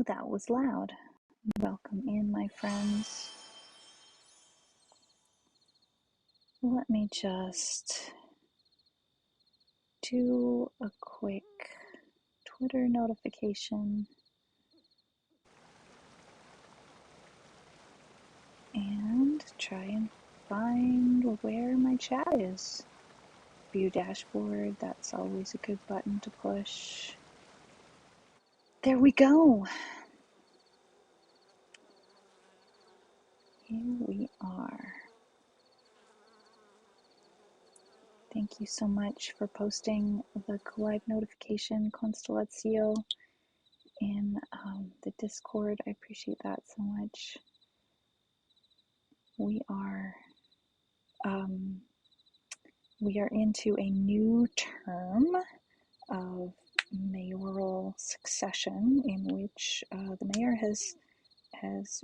Oh, that was loud. Welcome in, my friends. Let me just do a quick Twitter notification and try and find where my chat is. View dashboard, that's always a good button to push. There we go. Here we are. Thank you so much for posting the live notification, Constellatio, in the Discord. I appreciate that so much. We are into a new term of mayoral succession in which the mayor has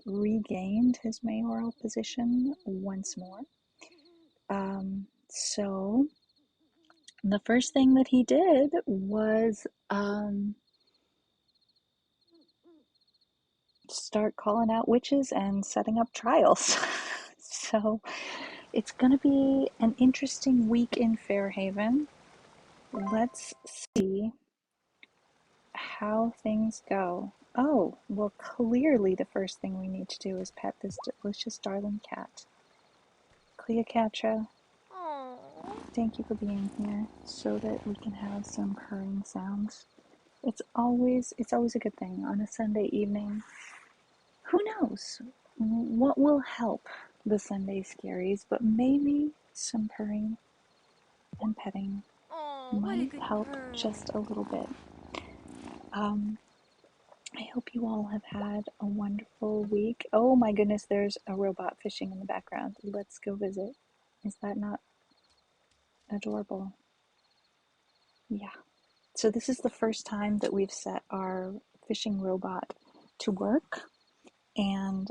regained his mayoral position once more. So the first thing that he did was start calling out witches and setting up trials. So it's going to be an interesting week in Fairhaven. Let's see how things go. Oh, well, clearly the first thing we need to do is pet this delicious darling cat. Cleocatra, thank you for being here so that we can have some purring sounds. It's always a good thing on a Sunday evening. Who knows what will help the Sunday scaries, but maybe some purring and petting might help just a little bit. I hope you all have had a wonderful week. Oh my goodness, there's a robot fishing in the background. Let's go visit. Is that not adorable? Yeah. So this is the first time that we've set our fishing robot to work, and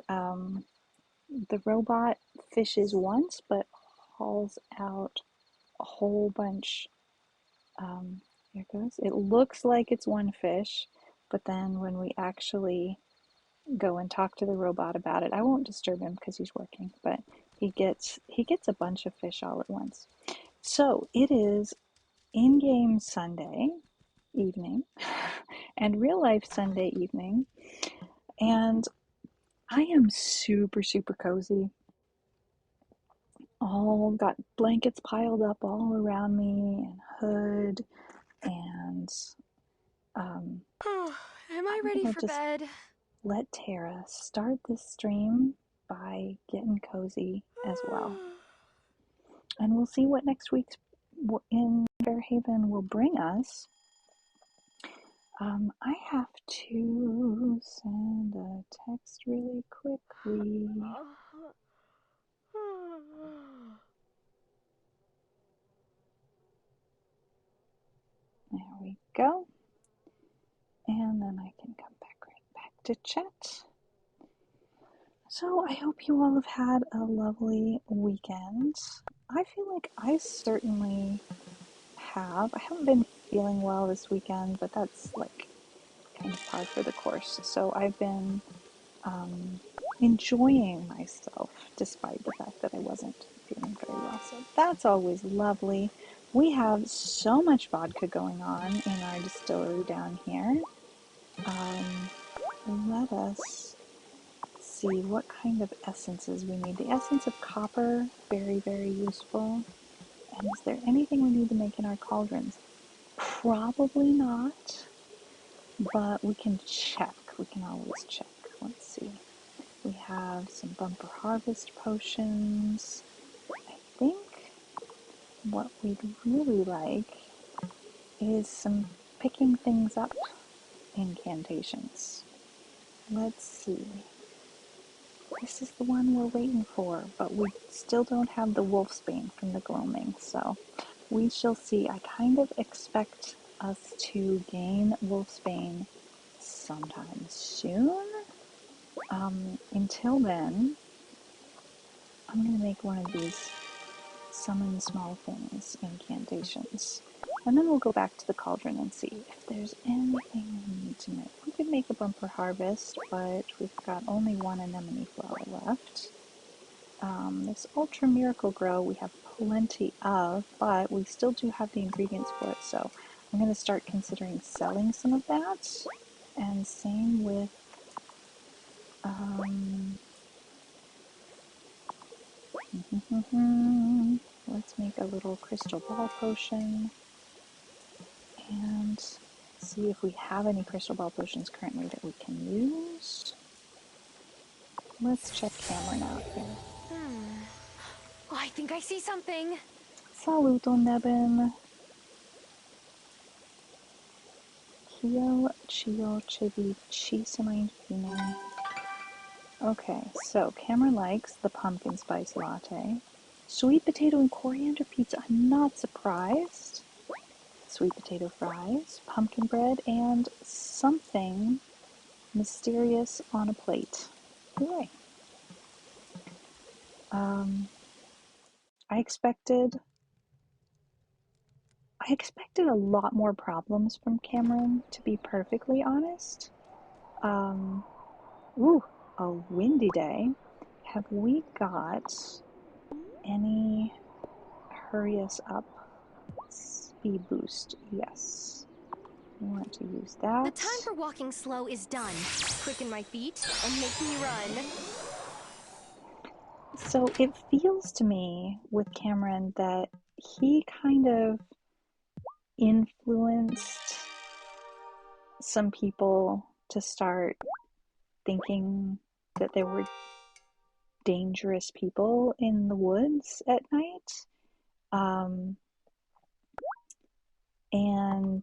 the robot fishes once but hauls out a whole bunch. Here it goes. It looks like it's one fish, but then when we actually go and talk to the robot about it, I won't disturb him because he's working, but he gets a bunch of fish all at once. So it is in-game Sunday evening and real life Sunday evening, and I am super cozy. All got blankets piled up all around me and hood, and Am I I'm ready gonna for just bed? let Tara start this stream by getting cozy as well. And we'll see what next week's in Fairhaven will bring us. I have to send a text really quickly. There we go. And then I can come right back to chat. So I hope you all have had a lovely weekend. I feel like I certainly have. I haven't been feeling well this weekend, but that's like kind of par for the course. So I've been enjoying myself despite the fact that I wasn't feeling very well. So that's always lovely. We have so much vodka going on in our distillery down here. Let us see what kind of essences we need. The essence of copper, very useful. And is there anything we need to make in our cauldrons? Probably not, but we can check. We can always check. Let's see. We have some bumper harvest potions. I think what we'd really like is some picking things up incantations. Let's see. This is the one we're waiting for, but we still don't have the wolfsbane from the gloaming, so we shall see. I kind of expect us to gain wolfsbane sometime soon. Until then, I'm going to make one of these summon small things incantations. And then we'll go back to the cauldron and see if there's anything we need to make. We could make a bumper harvest, but we've got only one anemone flower left. This Ultra Miracle Grow we have plenty of, but we still do have the ingredients for it, so I'm going to start considering selling some of that. And same with let's make a little crystal ball potion and see if we have any crystal ball potions currently that we can use. Let's check Cameron out here. Oh, I think I see something. Saluton, Nebin. Kio Chio Chibi Chisamain Fino. Okay, so Cameron likes the pumpkin spice latte. Sweet potato and coriander pizza. I'm not surprised. Sweet potato fries, pumpkin bread, and something mysterious on a plate. Hooray. I expected a lot more problems from Cameron, to be perfectly honest. Ooh, a windy day. Have we got any hurry us up speed boost? Yes. We want to use that. The time for walking slow is done. Quicken my feet and make me run. So it feels to me with Cameron that he kind of influenced some people to start thinking that there were dangerous people in the woods at night. And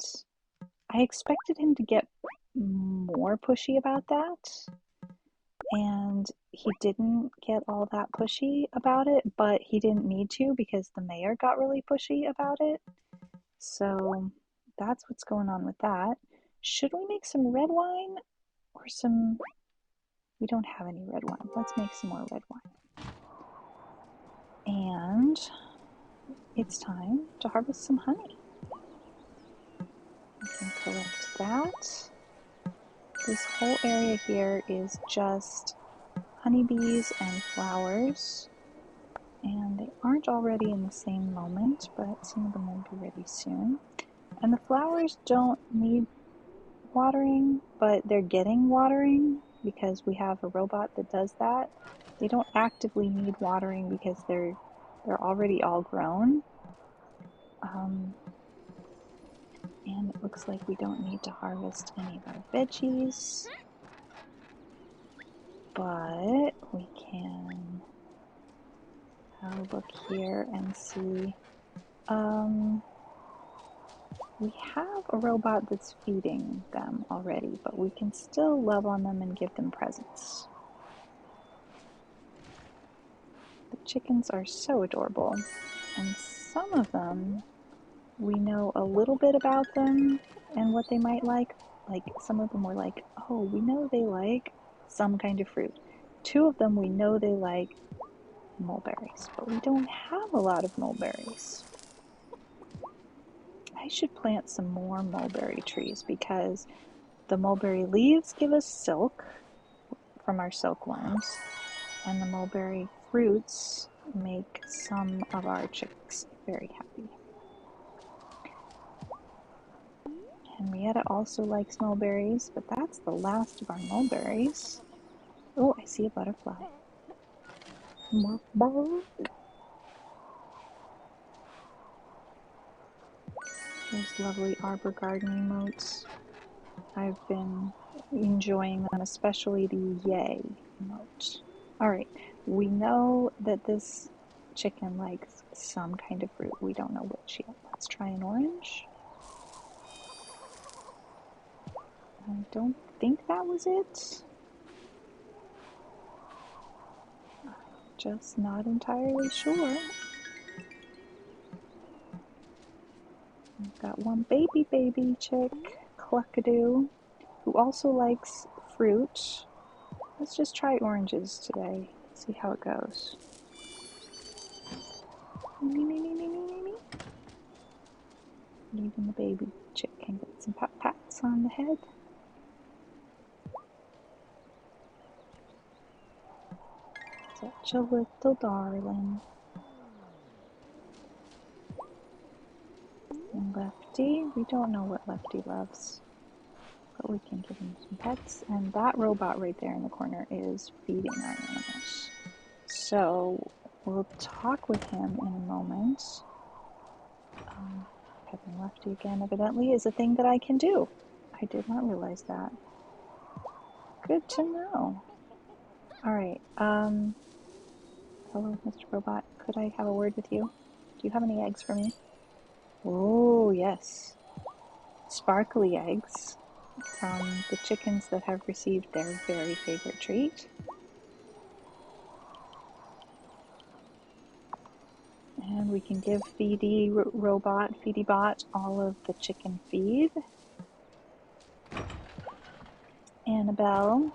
I expected him to get more pushy about that. And he didn't get all that pushy about it, but he didn't need to because the mayor got really pushy about it. So that's what's going on with that. Should we make some red wine or some... We don't have any red wine. Let's make some more red wine. And it's time to harvest some honey. We can collect that. This whole area here is just honeybees and flowers. And they aren't already in the same moment, but some of them will be ready soon. And the flowers don't need watering, but they're getting watering because we have a robot that does that. They don't actively need watering because they're already all grown. And it looks like we don't need to harvest any of our veggies, but we can have a look here and see. We have a robot that's feeding them already, but we can still love on them and give them presents. The chickens are so adorable, and some of them, we know a little bit about them and what they might like. Like, some of them were like, oh, we know they like some kind of fruit. Two of them, we know they like mulberries, but we don't have a lot of mulberries. I should plant some more mulberry trees because the mulberry leaves give us silk from our silkworms, and the mulberry fruits make some of our chicks very happy. Henrietta also likes mulberries, but that's the last of our mulberries. Oh, I see a butterfly. Those lovely arbor garden emotes. I've been enjoying them, especially the yay emote. Alright, we know that this chicken likes some kind of fruit. We don't know which yet. Let's try an orange. I don't think that was it. I'm just not entirely sure. I've got one baby chick, Cluckadoo, who also likes fruit. Let's just try oranges today. See how it goes. Me. Even the baby chick can get some pats on the head. Such a little darling. And Lefty, we don't know what Lefty loves, but we can give him some pets. And that robot right there in the corner is feeding our animals. So we'll talk with him in a moment. Petting Lefty again evidently is a thing that I can do. I did not realize that. Good to know. Alright, hello, Mr. Robot. Could I have a word with you? Do you have any eggs for me? Oh, yes. Sparkly eggs from the chickens that have received their very favorite treat. And we can give Feedy Bot, all of the chicken feed. Annabelle,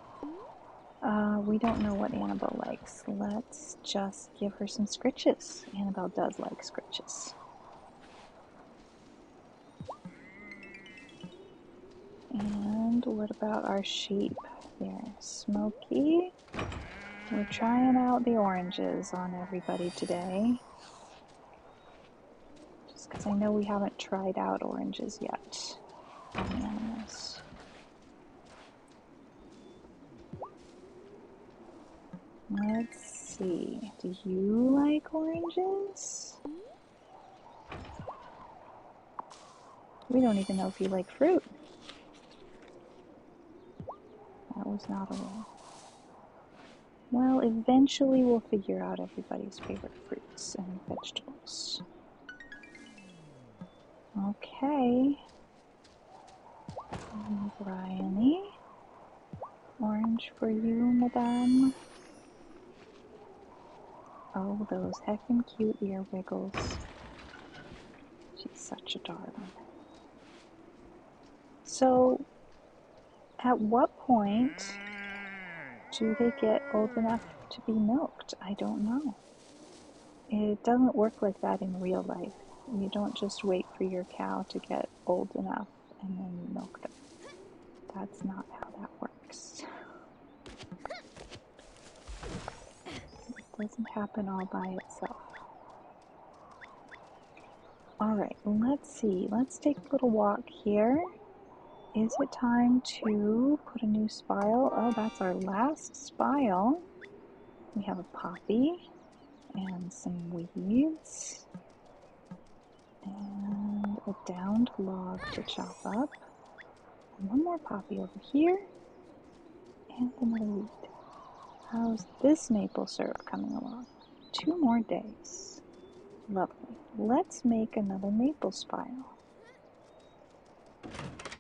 we don't know what Annabelle likes. Let's just give her some scritches. Annabelle does like scritches. And what about our sheep there? Smokey, we're trying out the oranges on everybody today. Just because I know we haven't tried out oranges yet on the animals. Let's see. Do you like oranges? We don't even know if you like fruit. That was not a roll. Well, eventually we'll figure out everybody's favorite fruits and vegetables. Okay. Bryony. Orange for you, madame. Oh, those heckin' cute ear wiggles. She's such a darling. So, at what point do they get old enough to be milked? I don't know. It doesn't work like that in real life. You don't just wait for your cow to get old enough and then you milk them. That's not how that works. It doesn't happen all by itself. Alright, let's see. Let's take a little walk here. Is it time to put a new spile? Oh, that's our last spile. We have a poppy and some weeds and a downed log to chop up. And one more poppy over here and another weed. How's this maple syrup coming along? 2 more days. Lovely. Let's make another maple spile.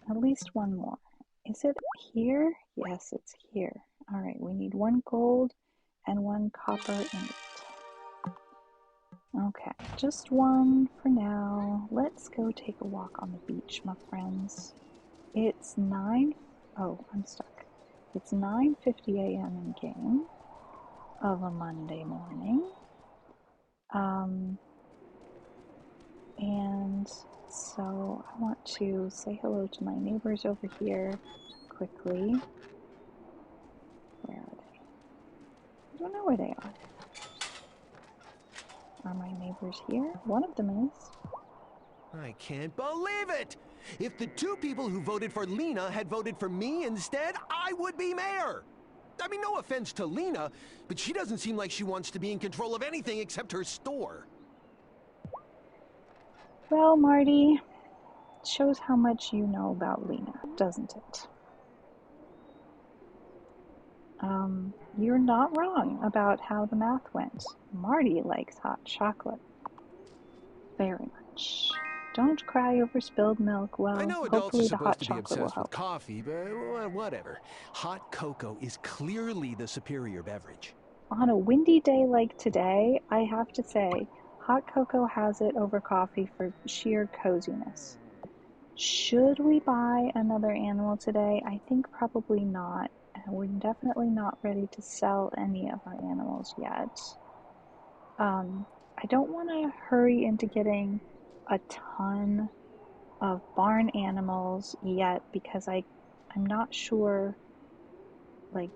At least one more. Is it here? Yes, it's here. Alright, we need 1 gold and 1 copper ingot. Okay, just 1 for now. Let's go take a walk on the beach, my friends. It's 9... Oh, I'm stuck. It's 9:50 a.m. in game of a Monday morning. And so I want to say hello to my neighbors over here quickly. Where are they? I don't know where they are. Are my neighbors here? One of them is. I can't believe it! If the 2 people who voted for Lena had voted for me instead, I would be mayor! I mean, no offense to Lena, but she doesn't seem like she wants to be in control of anything except her store. Well, Marty, it shows how much you know about Lena, doesn't it? You're not wrong about how the math went. Marty likes hot chocolate. Very much. Don't cry over spilled milk. Well, I know adults are hopefully the supposed hot to be chocolate will obsessed with help. coffee, but whatever. Hot cocoa is clearly the superior beverage. On a windy day like today, I have to say, hot cocoa has it over coffee for sheer coziness. Should we buy another animal today? I think probably not. We're definitely not ready to sell any of our animals yet. I don't want to hurry into getting a ton of barn animals yet because I'm not sure, like,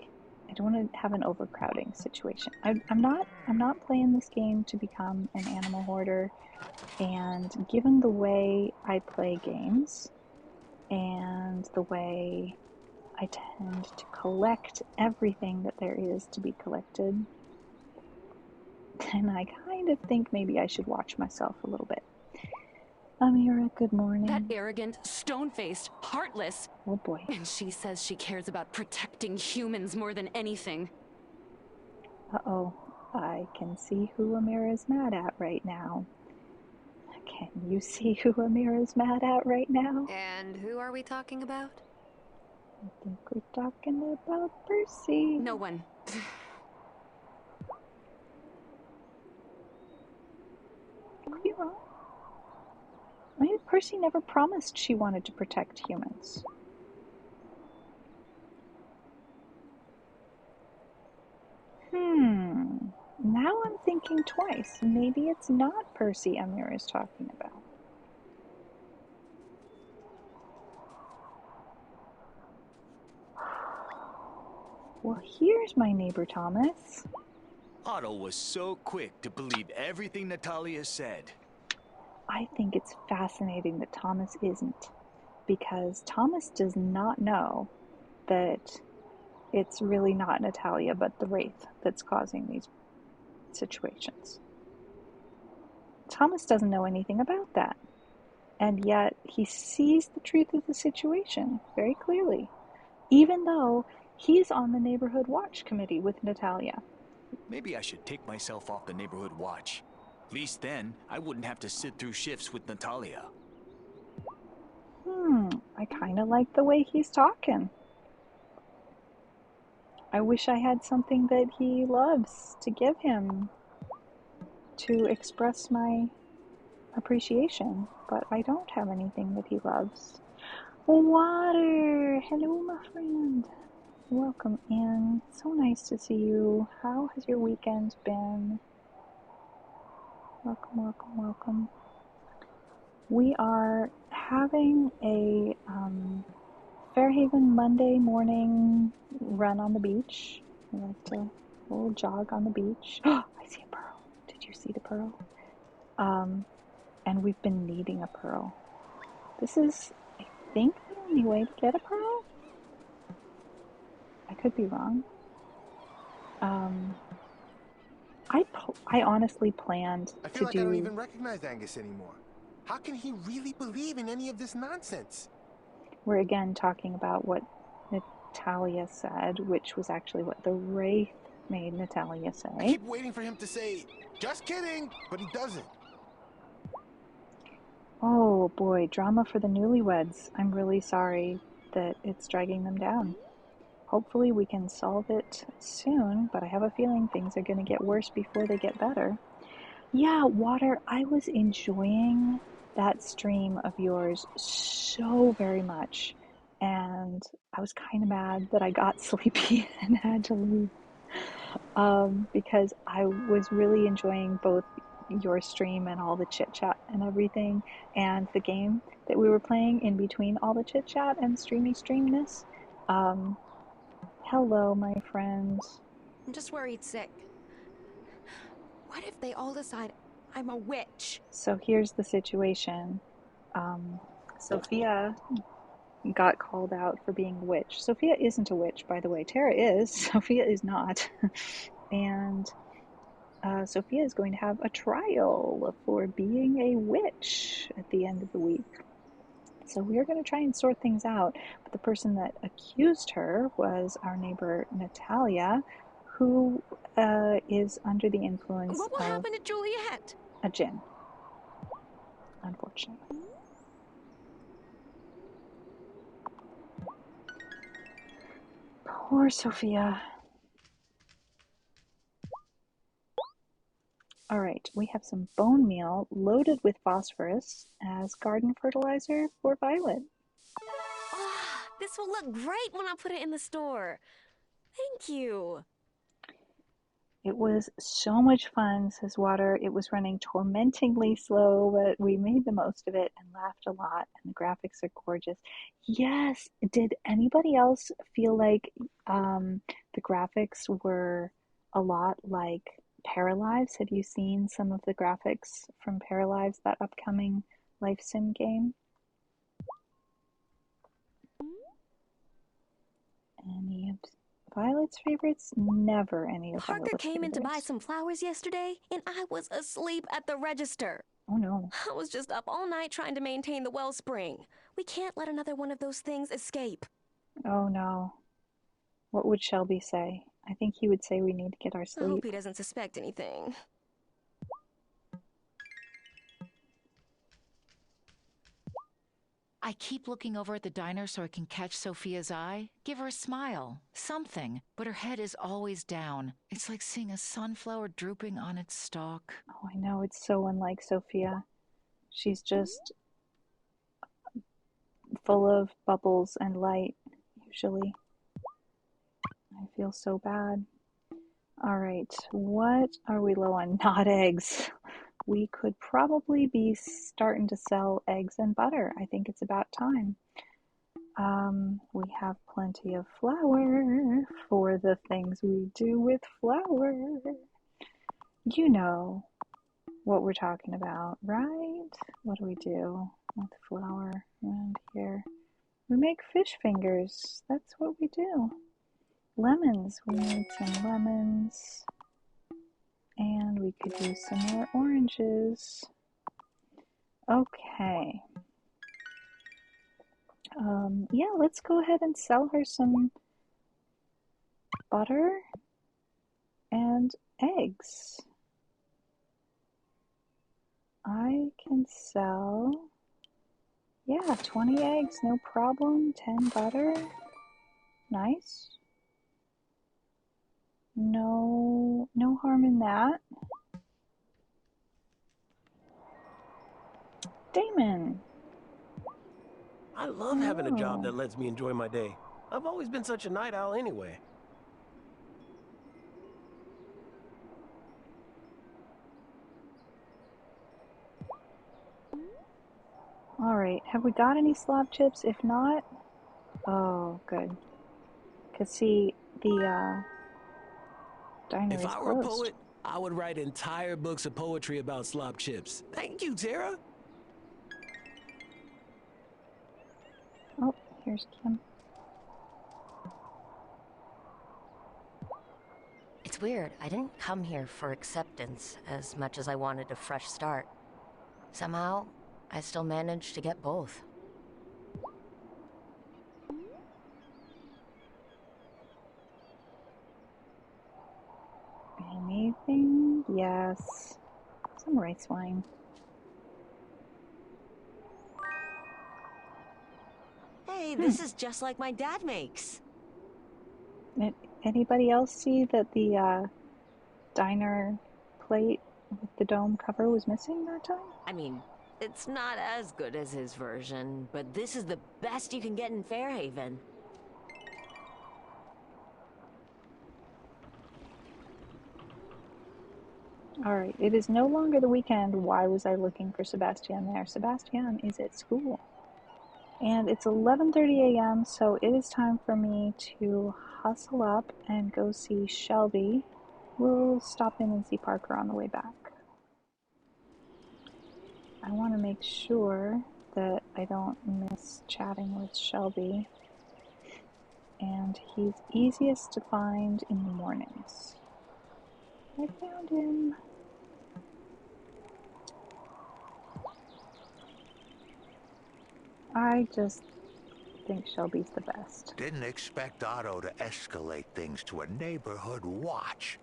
I don't want to have an overcrowding situation. I'm not playing this game to become an animal hoarder, and given the way I play games and the way I tend to collect everything that there is to be collected, then I kind of think maybe I should watch myself a little bit. Amira, good That morning. arrogant, stone-faced, heartless. Oh boy. And she says she cares about protecting humans more than anything. Uh-oh. I can see who Amira's mad at right now. Can you see who Amira's mad at right now? And who are we talking about? I think we're talking about Percy. No one. Could be wrong. Maybe Percy never promised she wanted to protect humans. Now I'm thinking twice. Maybe it's not Percy Amira is talking about. Well, here's my neighbor Thomas. Otto was so quick to believe everything Natalia said. I think it's fascinating that Thomas isn't, because Thomas does not know that it's really not Natalia but the Wraith that's causing these situations. Thomas doesn't know anything about that, and yet he sees the truth of the situation very clearly, even though he's on the neighborhood watch committee with Natalia. Maybe I should take myself off the neighborhood watch. At least then, I wouldn't have to sit through shifts with Natalia. I kind of like the way he's talking. I wish I had something that he loves to give him to express my appreciation, but I don't have anything that he loves. Water! Hello, my friend. Welcome in. So nice to see you. How has your weekend been? Welcome, welcome, welcome. We are having a Fairhaven Monday morning run on the beach. We like to little jog on the beach. Oh, I see a pearl. Did you see the pearl? And we've been needing a pearl. This is, I think, the only way to get a pearl. I could be wrong. I honestly planned I to feel like I don't do. even recognize Angus anymore. How can he really believe in any of this nonsense? We're again talking about what Natalia said, which was actually what the Wraith made Natalia I say. keep waiting for him to say, just kidding, but he doesn't. Oh boy, drama for the newlyweds. I'm really sorry that it's dragging them down. Hopefully we can solve it soon, but I have a feeling things are going to get worse before they get better. Yeah, Water, I was enjoying that stream of yours so very much, and I was kind of mad that I got sleepy and had to leave, because I was really enjoying both your stream and all the chit chat and everything, and the game that we were playing in between all the chit chat and streamness. Hello, my friend. I'm just worried sick. What if they all decide I'm a witch? So here's the situation. Sophia got called out for being a witch. Sophia isn't a witch, by the way. Tara is. Sophia is not. And Sophia is going to have a trial for being a witch at the end of the week. So we are going to try and sort things out. But the person that accused her was our neighbor Natalia, who is under the influence What will of happen to Juliet? a djinn, unfortunately. Poor Sophia. All right, we have some bone meal loaded with phosphorus as garden fertilizer for Violet. Ah, this will look great when I put it in the store. Thank you. It was so much fun, says Water. It was running tormentingly slow, but we made the most of it and laughed a lot, and the graphics are gorgeous. Yes, did anybody else feel like the graphics were a lot like Paralives? Have you seen some of the graphics from Paralives, that upcoming life sim game? Any of Violet's favorites? Never any of Parker Violet's came in to buy favorites. some flowers yesterday, and I was asleep at the register. Oh no. I was just up all night trying to maintain the wellspring. We can't let another one of those things escape. Oh no. What would Shelby say? I think he would say we need to get our I hope sleep. he doesn't suspect anything. I keep looking over at the diner so I can catch Sophia's eye, give her a smile, something, but her head is always down. It's like seeing a sunflower drooping on its stalk. Oh, I know, it's so unlike Sophia. She's just full of bubbles and light, usually. I feel so bad. All right, what are we low on? Not eggs. We could probably be starting to sell eggs and butter. I think it's about time. We have plenty of flour for the things we do with flour. You know what we're talking about, right? What do we do with flour around here? We make fish fingers. That's what we do. Lemons. We need some lemons. And we could use some more oranges. Okay. Yeah, let's go ahead and sell her some butter and eggs. I can sell, yeah, 20 eggs, no problem. 10 butter. Nice. No harm in that. Damon. I love having a job Hello. that lets me enjoy my day. I've always been such a night owl anyway. Alright, have we got any slab chips? If not, oh, good. Cause see, the diner If is I were a closed. poet, I would write entire books of poetry about slop chips. Thank you, Tara. Oh, here's Kim. It's weird. I didn't come here for acceptance as much as I wanted a fresh start. Somehow, I still managed to get both. Anything? Yes. Some rice wine. Hey, this is just like my dad makes. Anybody else see that the diner plate with the dome cover was missing that time? I mean, it's not as good as his version, but this is the best you can get in Fairhaven. Alright, it is no longer the weekend. Why was I looking for Sebastian there? Sebastian is at school. And it's 11:30 a.m., so it is time for me to hustle up and go see Shelby. We'll stop in and see Parker on the way back. I want to make sure that I don't miss chatting with Shelby. And he's easiest to find in the mornings. I found him. I just think Shelby's the best. Didn't expect Otto to escalate things to a neighborhood watch.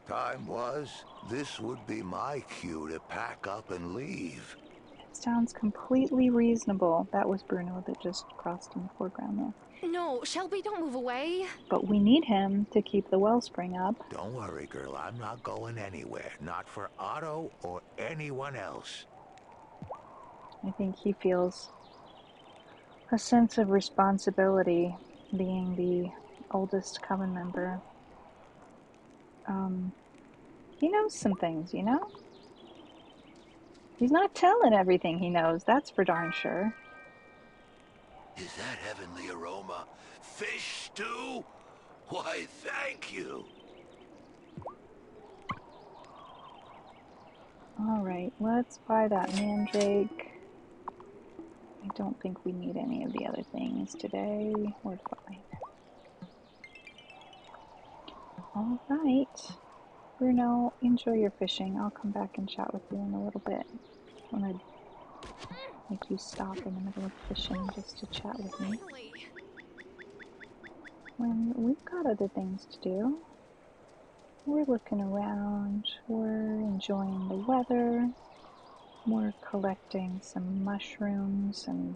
Time was, this would be my cue to pack up and leave. It sounds completely reasonable. That was Bruno that just crossed in the foreground there. No, Shelby, don't move away. But we need him to keep the wellspring up. Don't worry, girl. I'm not going anywhere. Not for Otto or anyone else. I think he feels a sense of responsibility being the oldest coven member. He knows some things, you know? He's not telling everything he knows, that's for darn sure. Is that heavenly aroma fish stew? Why, thank you. Alright, let's buy that mandrake. I don't think we need any of the other things today. We're fine. Alright. Bruno, enjoy your fishing. I'll come back and chat with you in a little bit. I'm gonna make you stop in the middle of fishing just to chat with me. When we've got other things to do. We're looking around, we're enjoying the weather, we're collecting some mushrooms and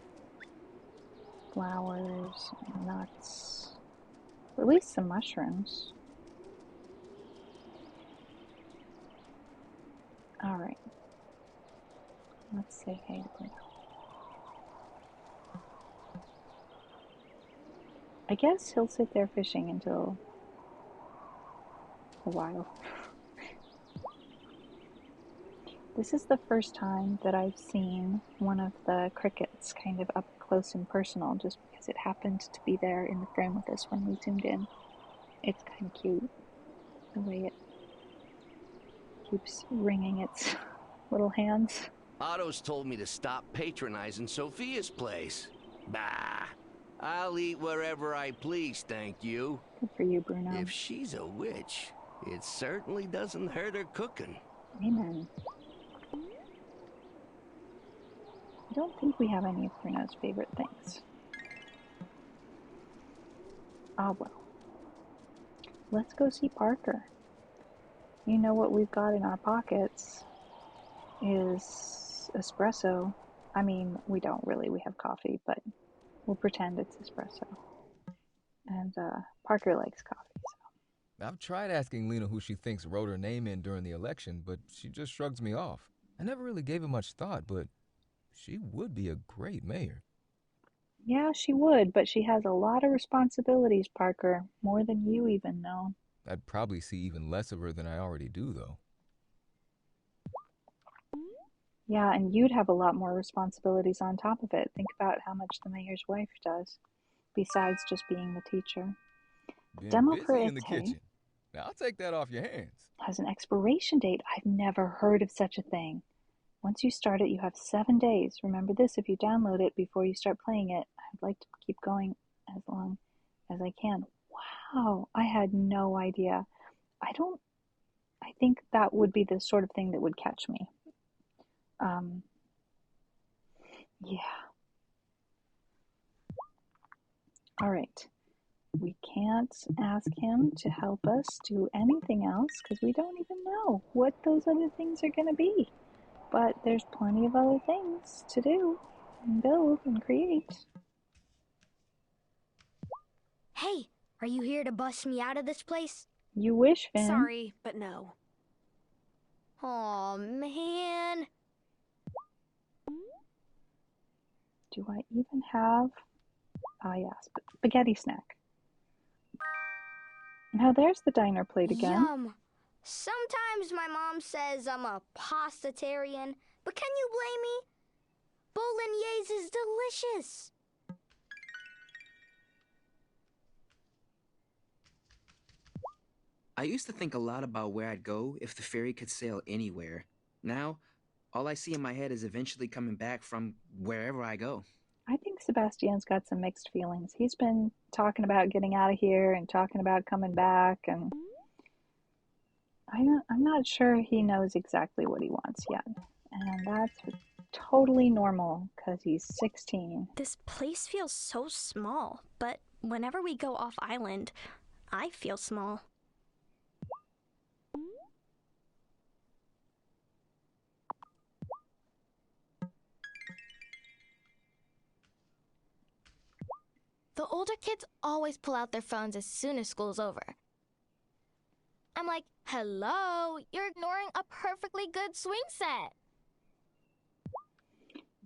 flowers and nuts, or at least some mushrooms. Alright, let's say hey to Bruno. I guess he'll sit there fishing until a while. This is the first time that I've seen one of the crickets kind of up close and personal, just because it happened to be there in the frame with us when we zoomed in. It's kind of cute, the way it keeps wringing its little hands. Otto's told me to stop patronizing Sophia's place. Bah, I'll eat wherever I please, thank you. Good for you, Bruno. If she's a witch, it certainly doesn't hurt her cooking. Amen. I don't think we have any of Bruno's favorite things. Ah, well. Let's go see Parker. You know what we've got in our pockets is espresso. I mean, we don't really. We have coffee, but we'll pretend it's espresso. And Parker likes coffee. So. I've tried asking Lena who she thinks wrote her name in during the election, but she just shrugs me off. I never really gave it much thought, but she would be a great mayor. Yeah, she would, but she has a lot of responsibilities, Parker. More than you even know. I'd probably see even less of her than I already do, though. Yeah, and you'd have a lot more responsibilities on top of it. Think about how much the mayor's wife does, besides just being the teacher. Been Demo busy in the Prete kitchen. Now, I'll take that off your hands. Has an expiration date. I've never heard of such a thing. Once you start it, you have 7 days. Remember this if you download it before you start playing it. I'd like to keep going as long as I can. Wow, I had no idea. I think that would be the sort of thing that would catch me. Yeah. All right. We can't ask him to help us do anything else because we don't even know what those other things are going to be. But there's plenty of other things to do and build and create. Hey, are you here to bust me out of this place? You wish, Finn. Sorry, but no. Aw, man. Do I even have... Ah, yes, spaghetti snack. Now there's the diner plate again. Yum. Sometimes my mom says I'm a pastatarian, but can you blame me? Bolognese is delicious. I used to think a lot about where I'd go if the ferry could sail anywhere. Now, all I see in my head is eventually coming back from wherever I go. I think Sebastian's got some mixed feelings. He's been talking about getting out of here and talking about coming back, and I'm not sure he knows exactly what he wants yet. And that's totally normal because he's 16. This place feels so small, but whenever we go off island, I feel small. The older kids always pull out their phones as soon as school's over. I'm like, hello, you're ignoring a perfectly good swing set.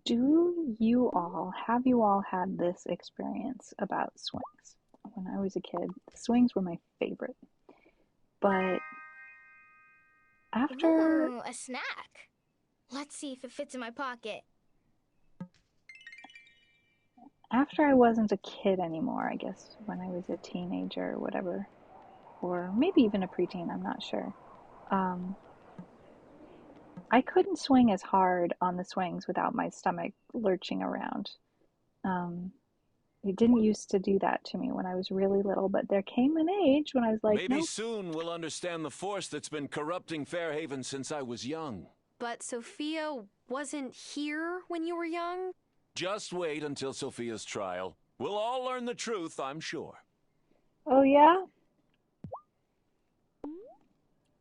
Have you all had this experience about swings? When I was a kid, the swings were my favorite. But After Ooh, a snack. Let's see if it fits in my pocket. after I wasn't a kid anymore, I guess when I was a teenager or whatever, or maybe even a preteen, I'm not sure. Um, I couldn't swing as hard on the swings without my stomach lurching around. Um, it didn't used to do that to me when I was really little, but there came an age when I was like, Maybe nope. soon we'll understand the force that's been corrupting Fairhaven since I was young. But Sophia wasn't here when you were young? Just wait until Sophia's trial. We'll all learn the truth, I'm sure. Oh yeah?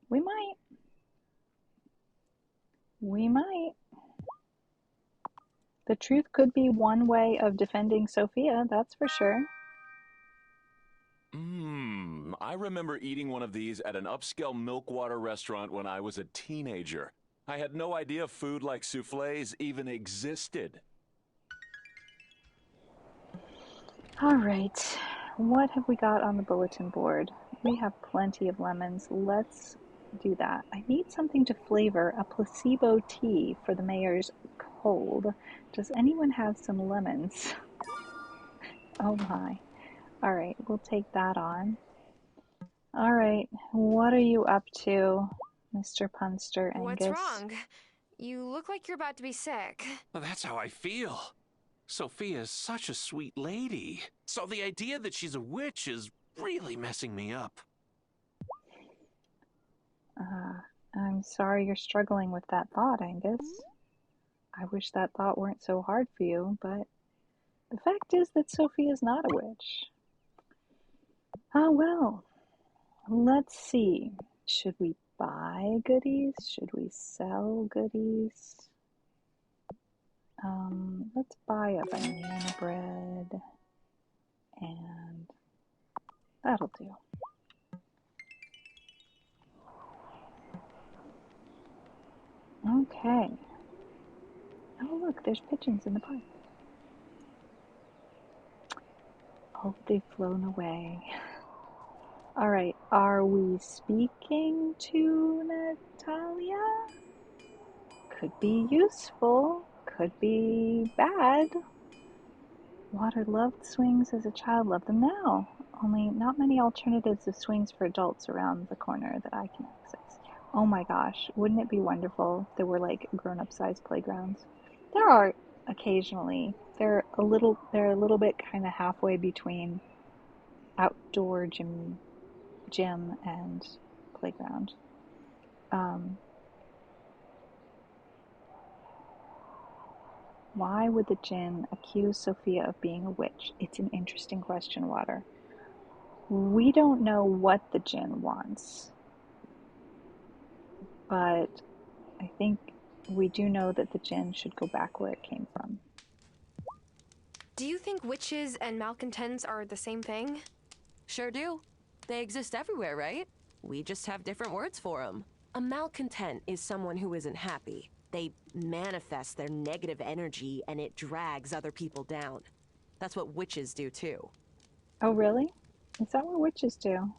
We might. We might. The truth could be one way of defending Sophia, that's for sure. I remember eating one of these at an upscale Milkwater restaurant when I was a teenager. I had no idea food like soufflés even existed. All right, what have we got on the bulletin board? We have plenty of lemons. Let's do that. I need something to flavor a placebo tea for the mayor's cold. Does anyone have some lemons? Oh my. All right, we'll take that on. All right, what are you up to, Mr. Punster What's Angus? wrong? You look like you're about to be sick. Well, that's how I feel. Sophia's such a sweet lady. So the idea that she's a witch is really messing me up. I'm sorry you're struggling with that thought, Angus. I wish that thought weren't so hard for you, but the fact is that Sophia's not a witch. Ah, well, let's see. Should we buy goodies? Should we sell goodies? Let's buy a banana bread, and that'll do. Okay. Oh, look, there's pigeons in the park. Oh, they've flown away. All right, are we speaking to Natalia? Could be useful, could be bad. Water loved swings as a child, love them now. Only not many alternatives of swings for adults around the corner that I can access. Oh my gosh, wouldn't it be wonderful if there were like grown-up sized playgrounds? There are occasionally. They're a little bit kind of halfway between outdoor gym and playground. Why would the djinn accuse Sophia of being a witch? It's an interesting question, Water. We don't know what the djinn wants, but I think we do know that the djinn should go back where it came from. Do you think witches and malcontents are the same thing? Sure do. They exist everywhere, right? We just have different words for them. A malcontent is someone who isn't happy. They manifest their negative energy and it drags other people down. That's what witches do too. Oh, really? Is that what witches do?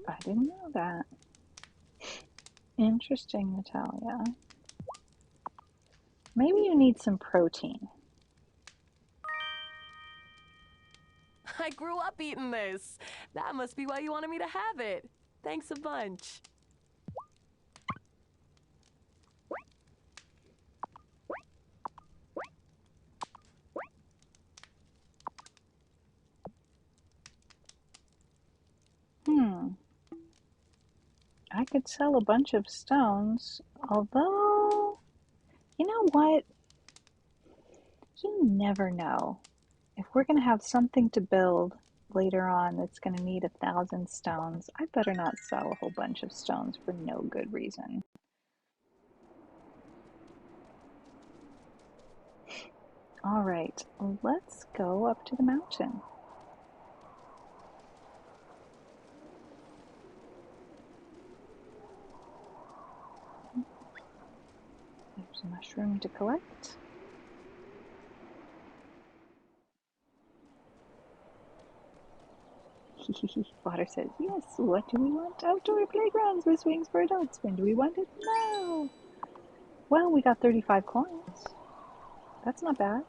I didn't know that. Interesting, Natalia. Maybe you need some protein. I grew up eating this. That must be why you wanted me to have it. Thanks a bunch. I could sell a bunch of stones, although, you know what? You never know. If we're going to have something to build later on that's going to need 1,000 stones, I better not sell a whole bunch of stones for no good reason. All right, let's go up to the mountain. There's a mushroom to collect. Water says, yes, what do we want? Outdoor playgrounds with swings for adults. When do we want it? Now. Well, we got 35 coins. That's not bad.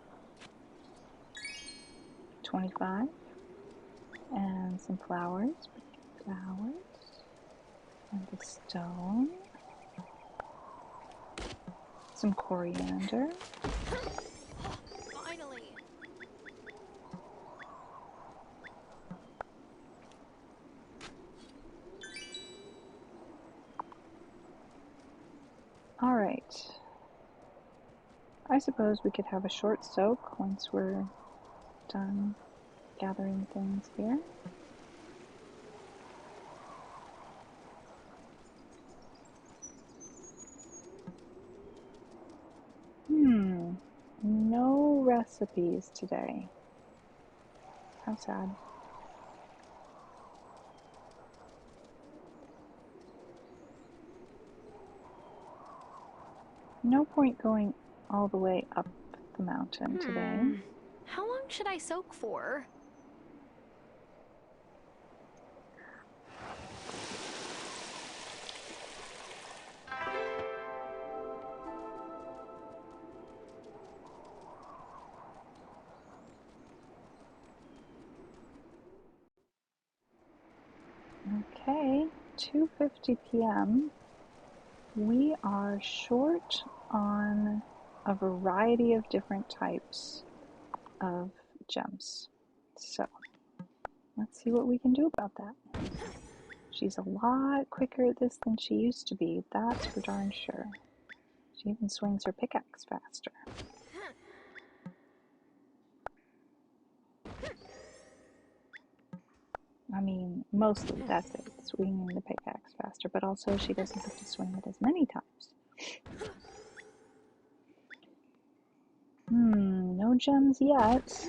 25. And some flowers. Flowers. And the stone. Some coriander. Finally. All right. I suppose we could have a short soak once we're done gathering things here. No recipes today. How sad. No point going all the way up the mountain today. How long should I soak for? Okay, 2:50 p.m. We are short on a variety of different types of gems. So, let's see what we can do about that. She's a lot quicker at this than she used to be, that's for darn sure. She even swings her pickaxe faster. I mean, mostly that's it, swinging the pickaxe faster, but also she doesn't have to swing it as many times. No gems yet.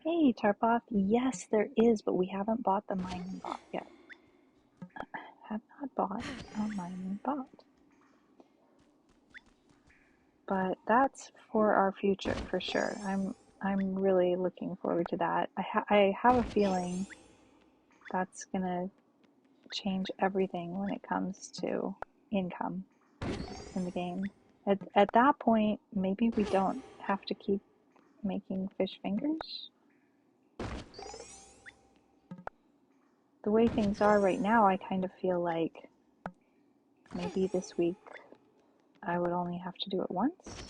Hey, Tarpoff, yes there is, but we haven't bought the mining bot yet. Have not bought a mining bot. But that's for our future, for sure. I'm really looking forward to that. I have a feeling that's gonna change everything when it comes to income in the game. At that point, maybe we don't have to keep making fish fingers. The way things are right now, I kind of feel like maybe this week I would only have to do it once.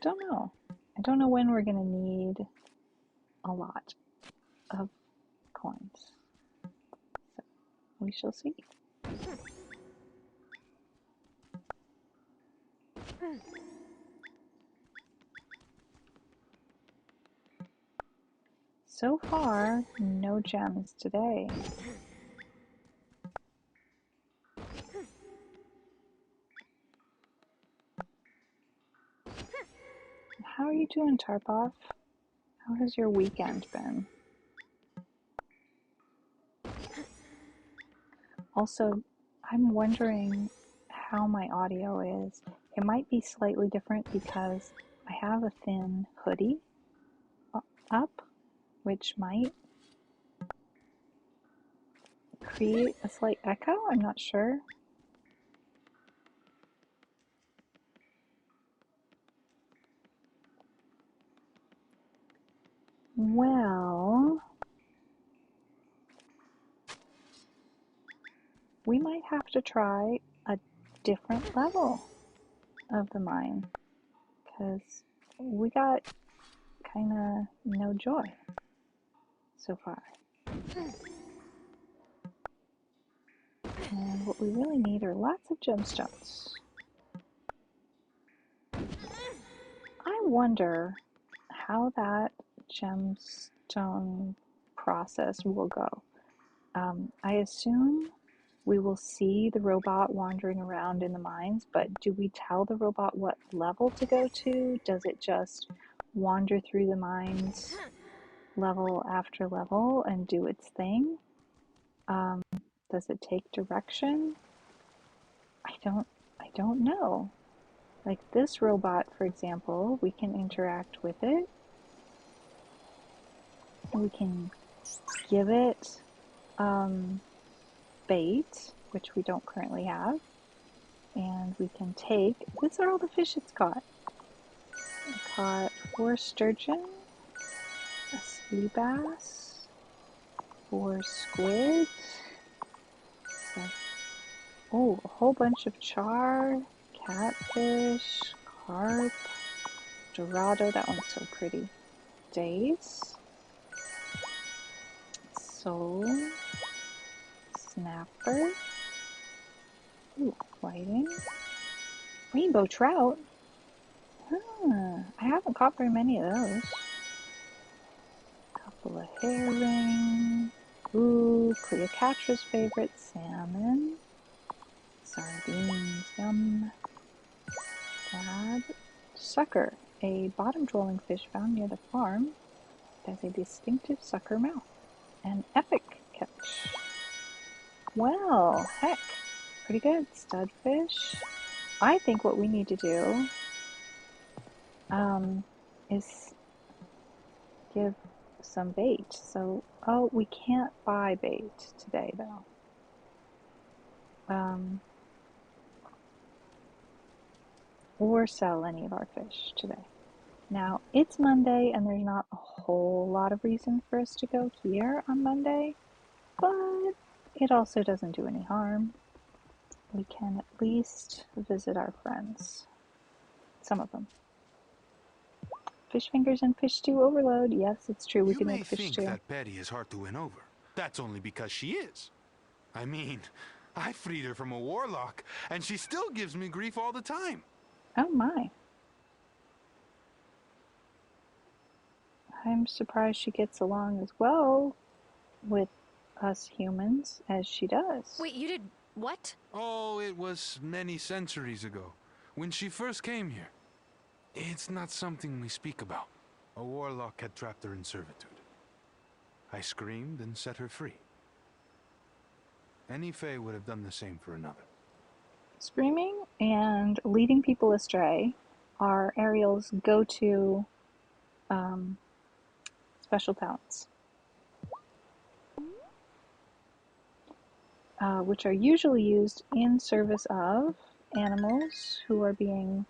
Don't know. I don't know when we're gonna need a lot of coins. So we shall see. So far, no gems today. How are you doing, Tarpoff? How has your weekend been? Also, I'm wondering how my audio is. It might be slightly different because I have a thin hoodie up, which might create a slight echo. I'm not sure. Well, we might have to try a different level of the mine because we got kind of no joy so far. And what we really need are lots of gemstones. I wonder how that gemstone process will go. I assume we will see the robot wandering around in the mines, but do we tell the robot what level to go to? Does it just wander through the mines level after level and do its thing? Does it take direction? I don't know. Like this robot, for example, we can interact with it. We can give it bait, which we don't currently have. And we can take, these are all the fish it's caught. I caught 4 sturgeon, a sea bass, 4 squid, oh, a whole bunch of char, catfish, carp, dorado, that one's so pretty, dace, sole, snapper, ooh, whiting, rainbow trout. Huh, I haven't caught very many of those. Couple of herring. Ooh, Cleopatra's favorite, salmon. Sardines, yum. Dad. Sucker, a bottom-dwelling fish found near the farm. It has a distinctive sucker mouth. An epic catch. Well, heck, pretty good. Studfish. I think what we need to do is give some bait. So, oh, we can't buy bait today though. Or sell any of our fish today. Now, it's Monday and there's not a whole lot of reason for us to go here on Monday, but it also doesn't do any harm. We can at least visit our friends. Some of them. Fish fingers and fish stew overload. Yes, it's true. We can make fish stew. You may think that Betty is hard to win over. That's only because she is. I mean, I freed her from a warlock, and she still gives me grief all the time. Oh my. I'm surprised she gets along as well with us humans as she does. Wait, you did what? Oh, it was many centuries ago, when she first came here. It's not something we speak about. A warlock had trapped her in servitude. I screamed and set her free. Any Fae would have done the same for another. Screaming and leading people astray are Ariel's go-to special talents, which are usually used in service of animals who are being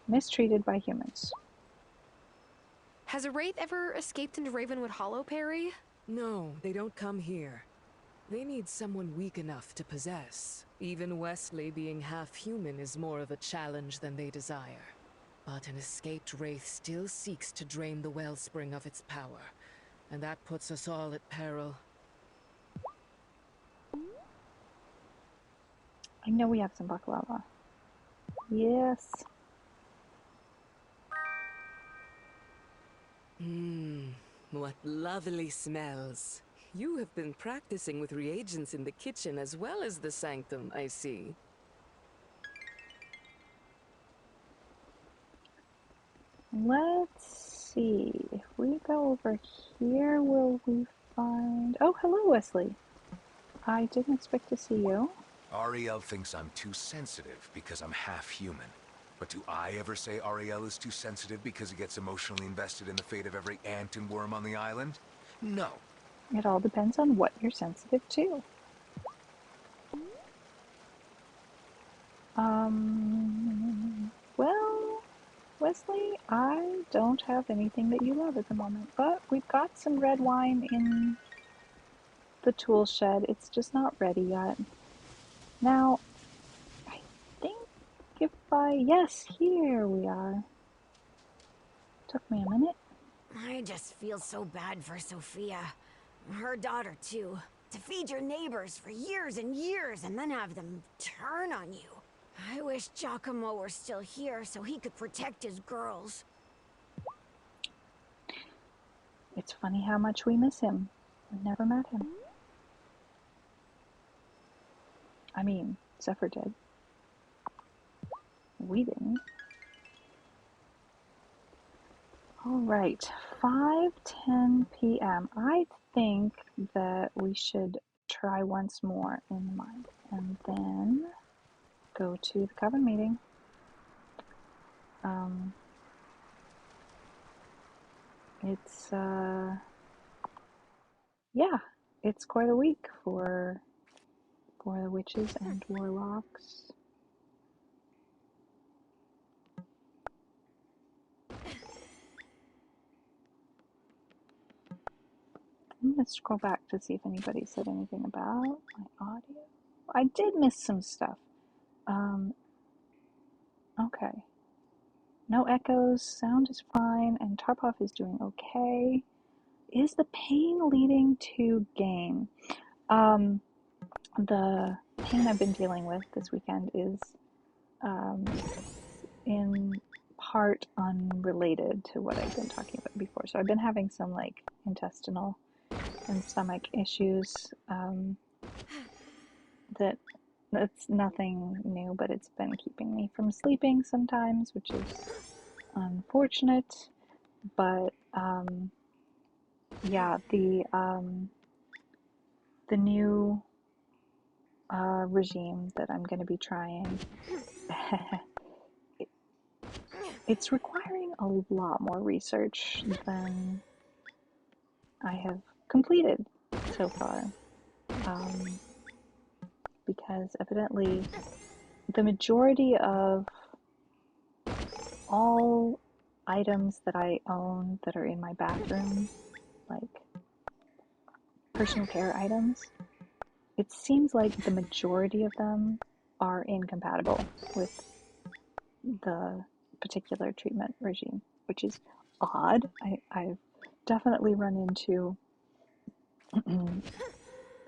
mistreated by humans. Has a wraith ever escaped into Ravenwood Hollow, Perry? No, they don't come here. They need someone weak enough to possess. Even Wesley being half-human is more of a challenge than they desire. But an escaped wraith still seeks to drain the wellspring of its power, and that puts us all at peril. I know we have some baklava. Yes. What lovely smells. You have been practicing with reagents in the kitchen as well as the sanctum, I see. Let's see. If we go over here, will we find... Oh, hello, Wesley. I didn't expect to see you. Ariel thinks I'm too sensitive because I'm half human. But do I ever say Ariel is too sensitive because he gets emotionally invested in the fate of every ant and worm on the island? No. It all depends on what you're sensitive to. Well, Wesley, I don't have anything that you love at the moment, but we've got some red wine in the tool shed. It's just not ready yet. Now, I think if yes, here we are. Took me a minute. I just feel so bad for Sophia. Her daughter, too. To feed your neighbors for years and years and then have them turn on you. I wish Giacomo were still here so he could protect his girls. It's funny how much we miss him. We never met him. I mean, Zephyr did. We didn't. All right, 5:10 p.m. I think that we should try once more in the mine. And then go to the coven meeting. It's yeah, it's quite a week for the witches and warlocks. I'm gonna scroll back to see if anybody said anything about my audio. I did miss some stuff. Okay. No echoes, sound is fine, and Tarpov is doing okay. Is the pain leading to gain? The pain I've been dealing with this weekend is in part unrelated to what I've been talking about before. So I've been having some like intestinal and stomach issues that's nothing new, but it's been keeping me from sleeping sometimes, which is unfortunate. But yeah, the new regime that I'm going to be trying, it's requiring a lot more research than I have completed so far, because evidently the majority of all items that I own that are in my bathroom, like personal care items, it seems like the majority of them are incompatible with the particular treatment regime, which is odd. I've definitely run into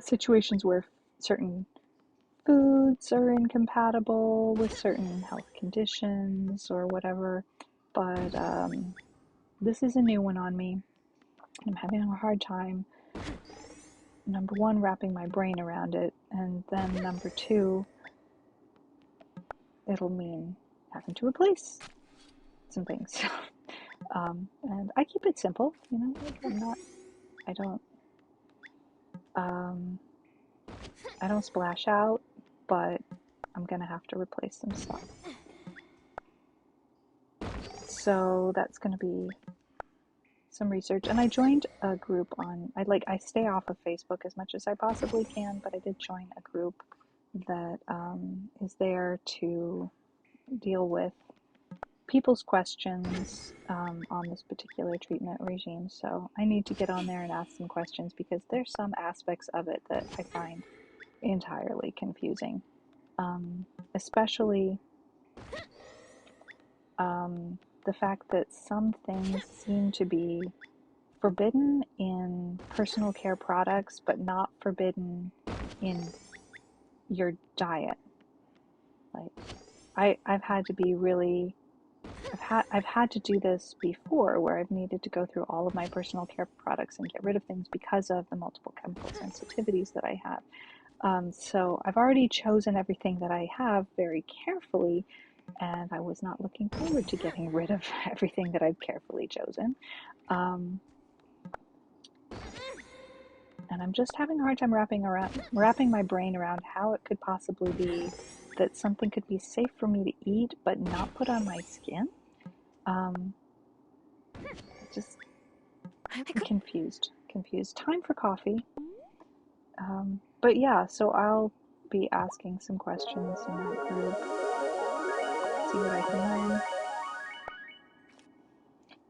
situations where certain foods are incompatible with certain health conditions or whatever, but this is a new one on me. I'm having a hard time, number one, wrapping my brain around it, and then number two, it'll mean having to replace some things. And I keep it simple, you know, like I don't splash out, but I'm gonna have to replace some stuff. So that's gonna be some research. And I joined a group on, I stay off of Facebook as much as I possibly can, but I did join a group that is there to deal with people's questions on this particular treatment regime. So I need to get on there and ask some questions, because there's some aspects of it that I find entirely confusing, especially the fact that some things seem to be forbidden in personal care products, but not forbidden in your diet. Like I've had to be really, I've had to do this before, where I've needed to go through all of my personal care products and get rid of things because of the multiple chemical sensitivities that I have. So I've already chosen everything that I have very carefully, and I was not looking forward to getting rid of everything that I've carefully chosen. And I'm just having a hard time wrapping my brain around how it could possibly be that something could be safe for me to eat but not put on my skin. Just I'm confused. Time for coffee. But yeah, so I'll be asking some questions in that group. See what I can learn.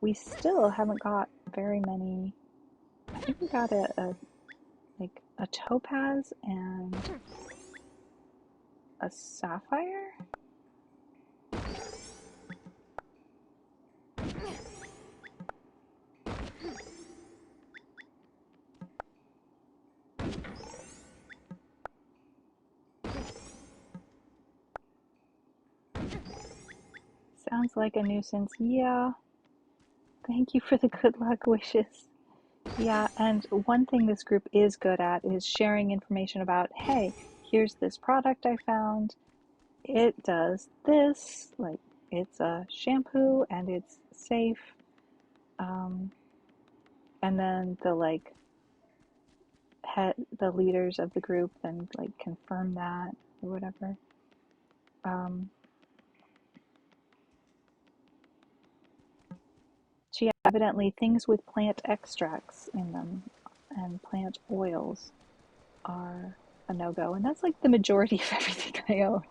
We still haven't got very many. I think we got a topaz and a sapphire. Sounds like a nuisance. Yeah. Thank you for the good luck wishes. Yeah, and one thing this group is good at is sharing information about, hey, here's this product I found. It does this, like it's a shampoo and it's safe. And then the leaders of the group then like confirm that or whatever. So yeah, evidently things with plant extracts in them and plant oils are a no-go, and that's like the majority of everything I own.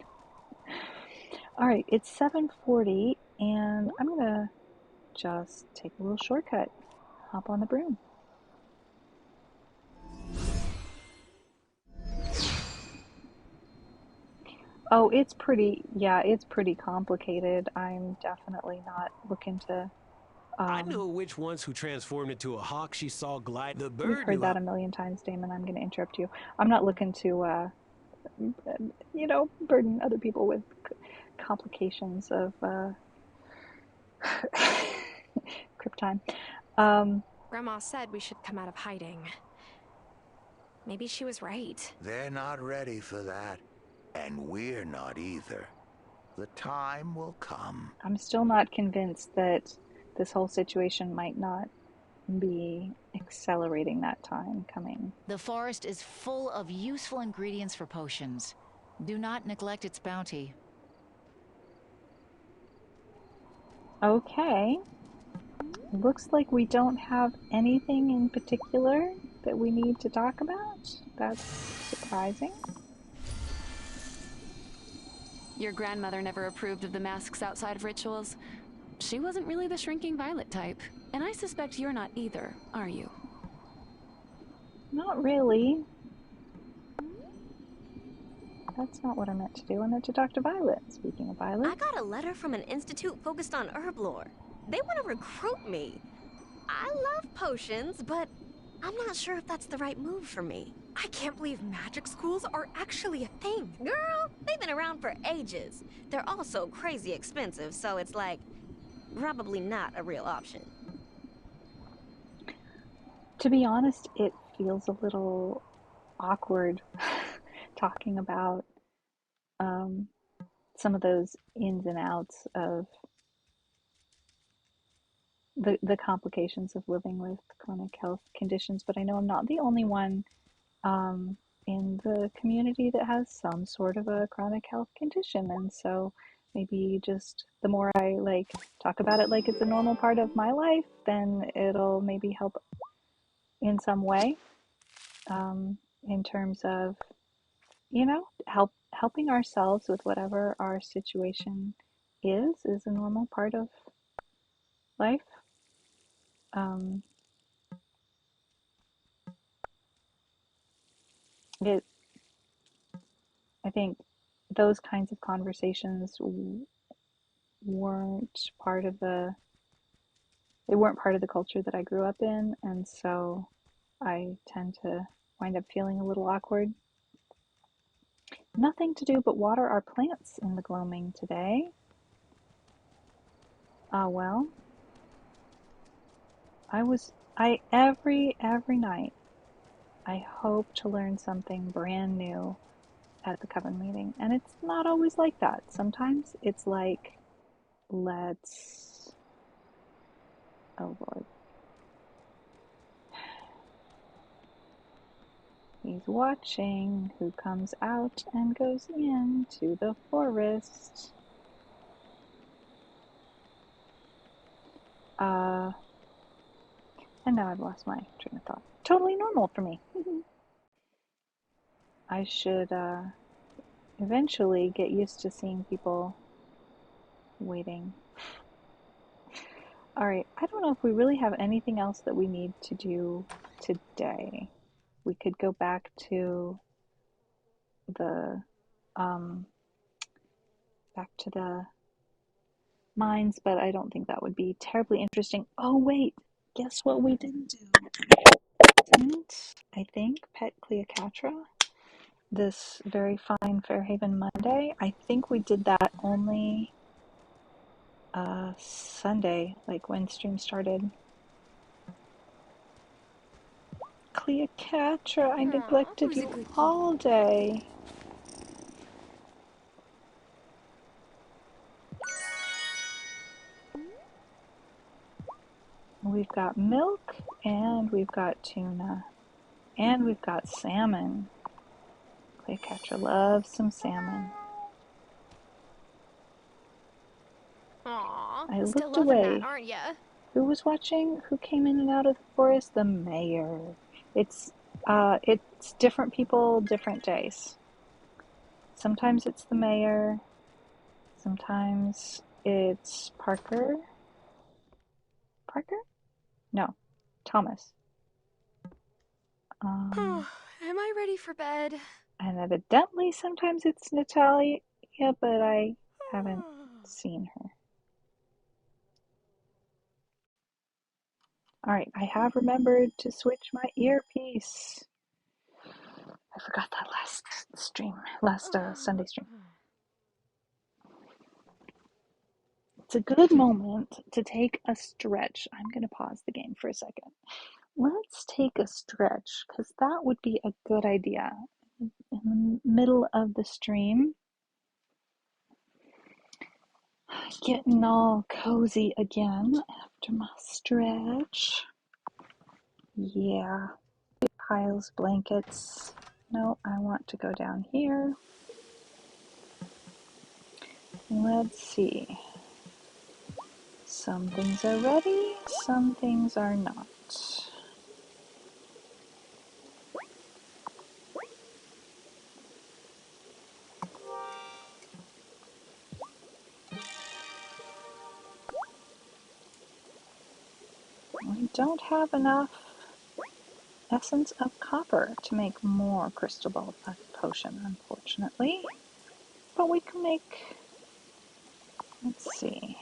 All right, it's 7:40, and I'm gonna just take a little shortcut, hop on the broom. Oh, it's pretty, yeah, it's pretty complicated. I'm definitely not looking to, I knew a witch once who transformed into a hawk she saw glide. The we've bird heard knew that how. a million times, Damon. I'm going to interrupt you. I'm not looking to, burden other people with complications of crypt time. Grandma said we should come out of hiding. Maybe she was right. They're not ready for that, and we're not either. The time will come. I'm still not convinced that this whole situation might not be accelerating that time coming. The forest is full of useful ingredients for potions. Do not neglect its bounty. Okay. Looks like we don't have anything in particular that we need to talk about. That's surprising. Your grandmother never approved of the masks outside of rituals. She wasn't really the shrinking violet type. And I suspect you're not either, are you? Not really. That's not what I meant to do. I meant to talk to Violet. Speaking of Violet. I got a letter from an institute focused on herb lore. They want to recruit me. I love potions, but I'm not sure if that's the right move for me. I can't believe magic schools are actually a thing. Girl, they've been around for ages. They're also crazy expensive, so it's like, probably not a real option. To be honest, it feels a little awkward talking about some of those ins and outs of the complications of living with chronic health conditions, but I know I'm not the only one in the community that has some sort of a chronic health condition, and so maybe just the more I like talk about it like it's a normal part of my life, then it'll maybe help in some way, in terms of helping ourselves with whatever our situation is a normal part of life. Um, it, I think those kinds of conversations weren't part of they weren't part of the culture that I grew up in, and so I tend to wind up feeling a little awkward. Nothing to do but water our plants in the gloaming today. Well, every night I hope to learn something brand new at the coven meeting, and it's not always like that. Sometimes it's like, oh Lord, he's watching who comes out and goes into the forest. And now I've lost my train of thought. Totally normal for me. I should eventually get used to seeing people waiting. All right, I don't know if we really have anything else that we need to do today. We could go back to the mines, but I don't think that would be terribly interesting. Oh wait, guess what we didn't do? Didn't I think pet Cleopatra this very fine Fairhaven Monday? I think we did that only Sunday, like when stream started. Cleopatra, I neglected you all day. We've got milk, and we've got tuna, and we've got salmon. Cleopatra loves some salmon. I Still looked loving that, away. aren't ya? Who was watching? Who came in and out of the forest? The mayor. It's different people, different days. Sometimes it's the mayor. Sometimes it's Parker. Parker? No, Thomas. Am I ready for bed? And evidently sometimes it's Natalia, but I haven't seen her. Alright, I have remembered to switch my earpiece. I forgot that last Sunday stream. It's a good moment to take a stretch. I'm going to pause the game for a second. Let's take a stretch, because that would be a good idea. In the middle of the stream, getting all cozy again after my stretch. Yeah. Piles, blankets. No, I want to go down here. Let's see. Some things are ready, some things are not. We don't have enough essence of copper to make more crystal ball potion, unfortunately. But we can make, let's see.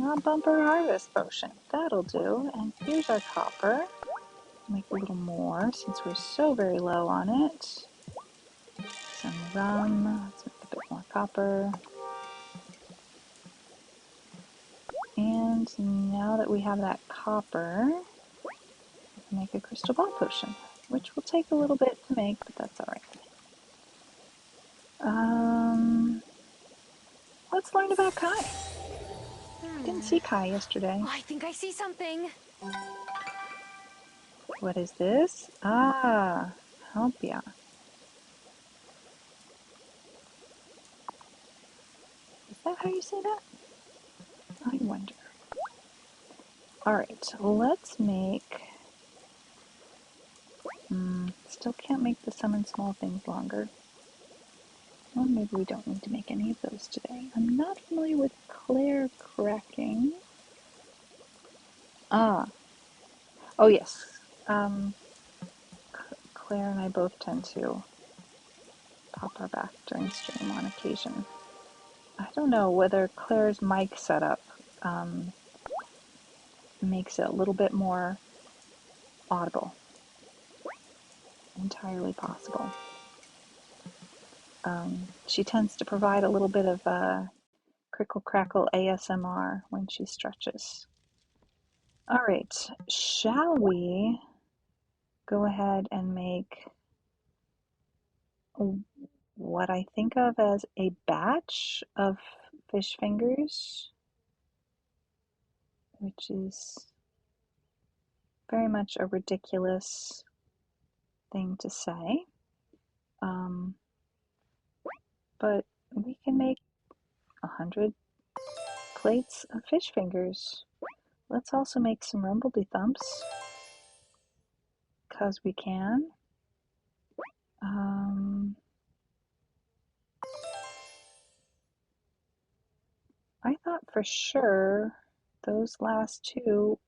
A bumper harvest potion, that'll do. And here's our copper. Make a little more since we're so very low on it. Some rum, let's make a bit more copper. And now that we have that copper, we can make a crystal ball potion, which will take a little bit to make, but that's all right. Let's learn about Kai. I didn't see Kai yesterday. Oh, I think I see something. What is this? Ah, help ya. Is that how you say that? I wonder. Alright, let's make... still can't make the summon small things longer. Well, maybe we don't need to make any of those today. I'm not familiar with Claire cracking. Ah. Oh, yes. Claire and I both tend to pop our back during stream on occasion. I don't know whether Claire's mic setup makes it a little bit more audible. Entirely possible. She tends to provide a little bit of crickle crackle ASMR when she stretches. All right, shall we go ahead and make what I think of as a batch of fish fingers, which is very much a ridiculous thing to say. But we can make 100 plates of fish fingers. Let's also make some rumbledy thumps, because we can. I thought for sure those last two.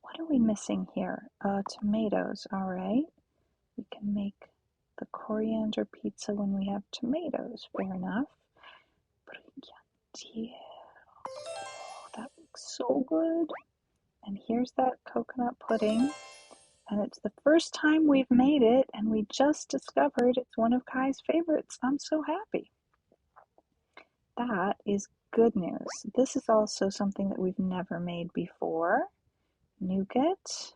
What are we missing here? Tomatoes, all right. We can make the coriander pizza when we have tomatoes, fair enough. Brigantine. Oh, that looks so good. And here's that coconut pudding. And it's the first time we've made it, and we just discovered it's one of Kai's favorites. I'm so happy. That is good news. This is also something that we've never made before. Nougat.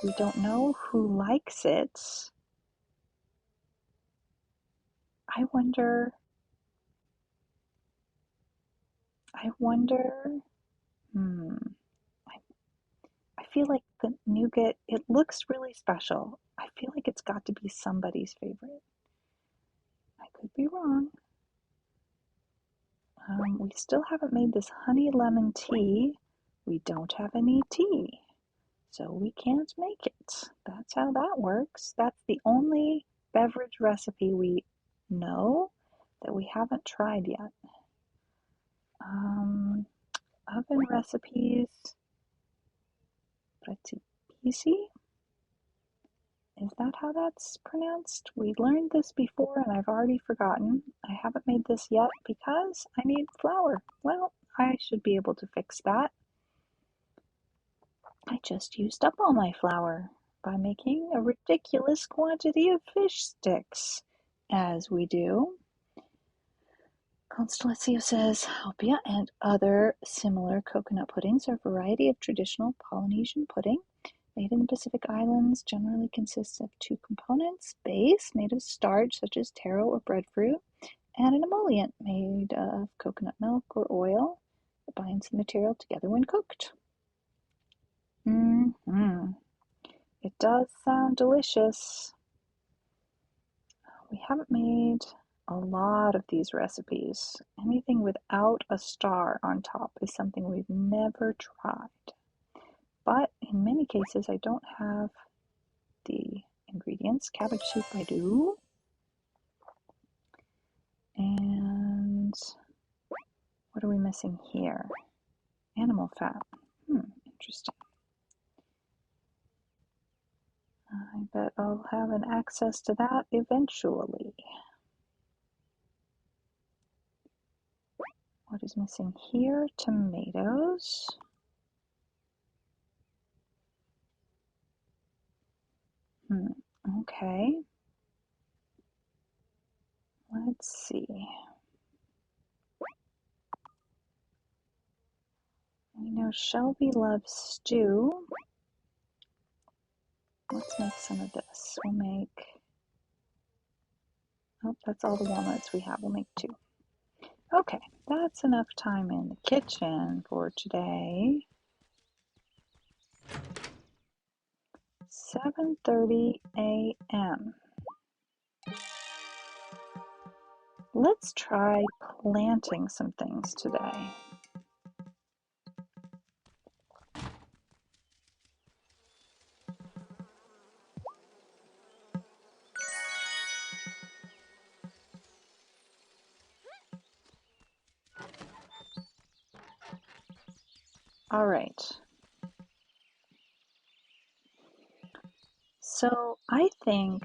We don't know who likes it. I wonder, I feel like chocolate nougat. It looks really special. I feel like it's got to be somebody's favorite. I could be wrong. We still haven't made this honey lemon tea. We don't have any tea, so we can't make it. That's how that works. That's the only beverage recipe we know that we haven't tried yet. Oven recipes. Bratibisi? Is that how that's pronounced? We learned this before and I've already forgotten. I haven't made this yet because I need flour. Well, I should be able to fix that. I just used up all my flour by making a ridiculous quantity of fish sticks, as we do. Constellatio says, Halpia and other similar coconut puddings are a variety of traditional Polynesian pudding made in the Pacific Islands. Generally consists of two components: base made of starch such as taro or breadfruit, and an emollient made of coconut milk or oil that binds the material together when cooked. It does sound delicious. We haven't made a lot of these recipes. Anything without a star on top is something we've never tried. But in many cases, I don't have the ingredients. Cabbage soup I do. And what are we missing here? Animal fat. Interesting. I bet I'll have an access to that eventually. What is missing here? Tomatoes. Okay. Let's see. I know Shelby loves stew. Let's make some of this. We'll make... Oh, that's all the walnuts we have. We'll make 2. Okay, that's enough time in the kitchen for today. 7:30 a.m. Let's try planting some things today. All right. So I think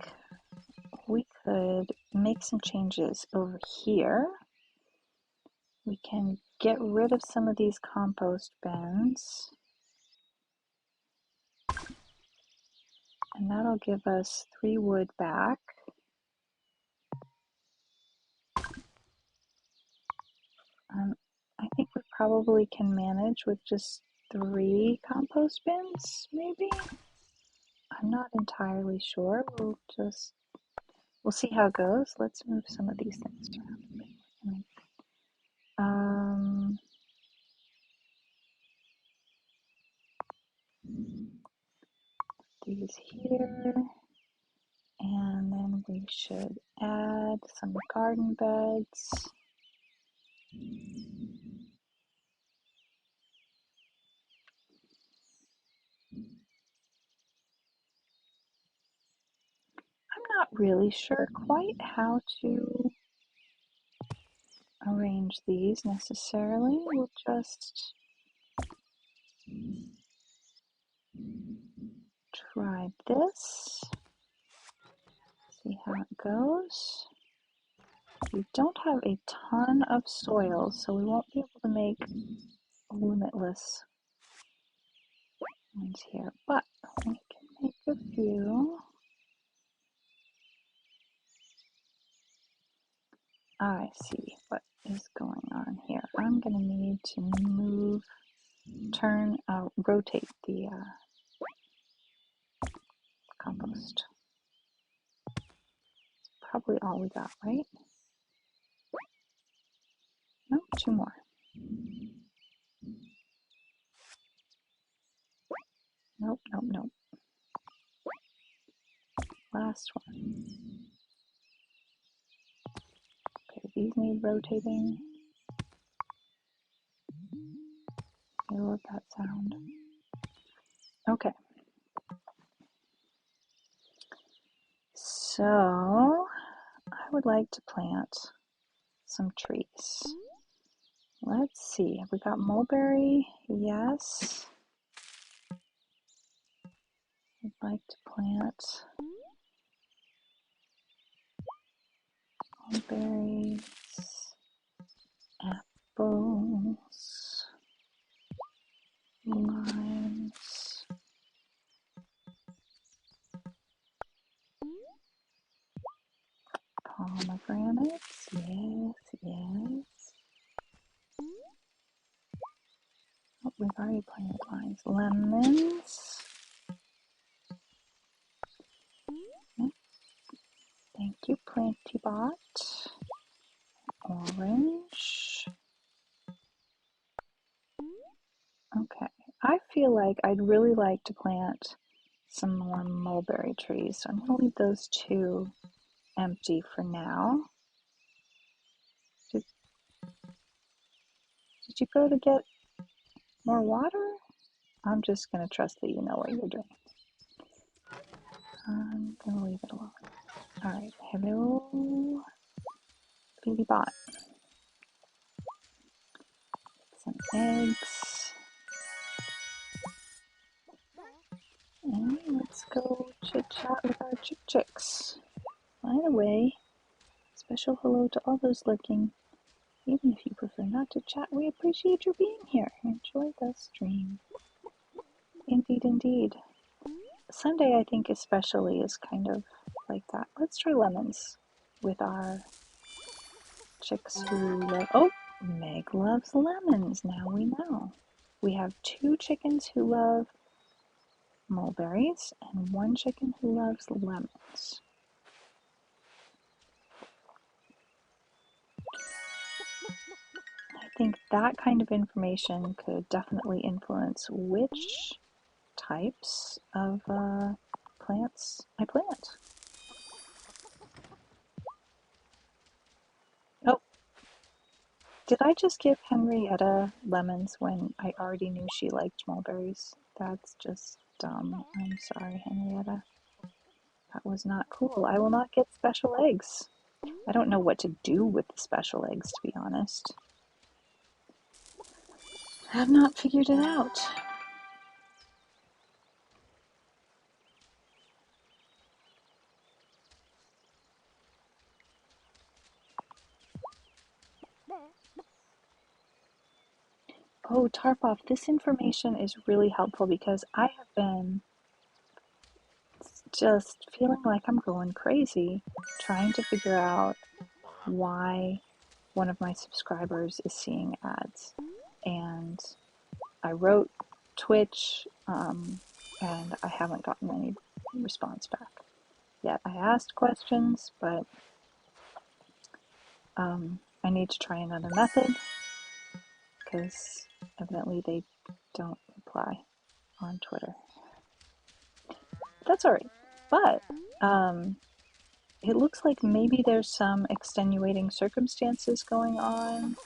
we could make some changes over here. We can get rid of some of these compost bins. And that'll give us 3 wood back. I think we probably can manage with just 3 compost bins, maybe? I'm not entirely sure. We'll see how it goes. Let's move some of these things around. These here. And then we should add some garden beds. I'm not really sure quite how to arrange these necessarily. We'll just try this. See how it goes. We don't have a ton of soil, so we won't be able to make limitless ones here, but we can make a few. I see what is going on here. I'm going to need to rotate the compost. Probably all we got, right? No, 2 more. Nope. Oh, no. Last one. Okay, these need rotating. I love that sound. Okay. So, I would like to plant some trees. Let's see. We got mulberry. Yes. I'd like to plant mulberries, apples, limes, pomegranates. Yes, yes. Oh, we've already planted limes. Lemons. Thank you, Plantybot. Orange. Okay. I feel like I'd really like to plant some more mulberry trees. So I'm going to leave those two empty for now. Did you go to get more water? I'm just going to trust that you know what you're doing. I'm going to leave it alone. All right. Hello, Phoebebot. Some eggs. And let's go chit-chat with our chicks. By the way, special hello to all those lurking. Even if you prefer not to chat, we appreciate your being here. Enjoy the stream. Indeed, indeed. Sunday, I think especially, is kind of like that. Let's try lemons with our chicks who love... Oh, Meg loves lemons. Now we know. We have 2 chickens who love mulberries and 1 chicken who loves lemons. I think that kind of information could definitely influence which types of plants I plant. Oh, did I just give Henrietta lemons when I already knew she liked mulberries? That's just dumb. I'm sorry, Henrietta. That was not cool. I will not get special eggs. I don't know what to do with the special eggs, to be honest. I have not figured it out. Oh, Tarpoff, this information is really helpful because I have been just feeling like I'm going crazy trying to figure out why one of my subscribers is seeing ads. And I wrote Twitch, and I haven't gotten any response back yet. I asked questions, but I need to try another method because evidently they don't reply on Twitter. That's all right. But it looks like maybe there's some extenuating circumstances going on.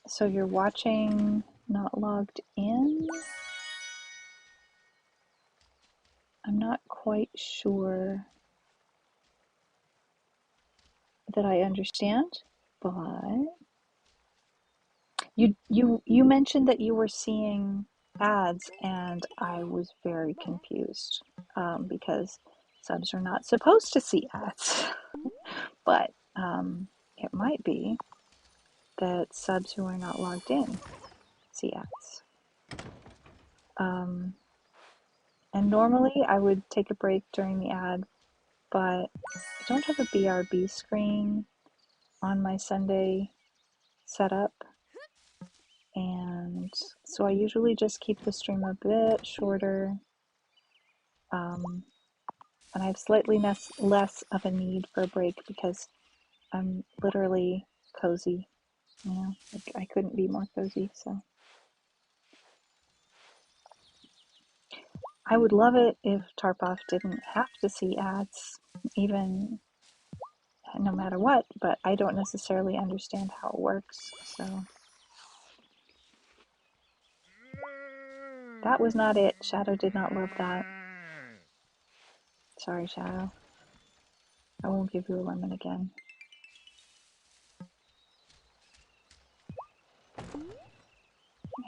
So you're watching not logged in? I'm not quite sure that I understand, but you mentioned that you were seeing ads, and I was very confused because subs are not supposed to see ads. But it might be that subs who are not logged in see ads. And normally I would take a break during the ad, but I don't have a BRB screen on my Sunday setup. And so I usually just keep the stream a bit shorter. And I have slightly less of a need for a break because I'm literally cozy. You know, like I couldn't be more cozy, so I would love it if Tarpoff didn't have to see ads, even no matter what, but I don't necessarily understand how it works, so. That was not it. Shadow did not love that. Sorry, Shadow. I won't give you a lemon again.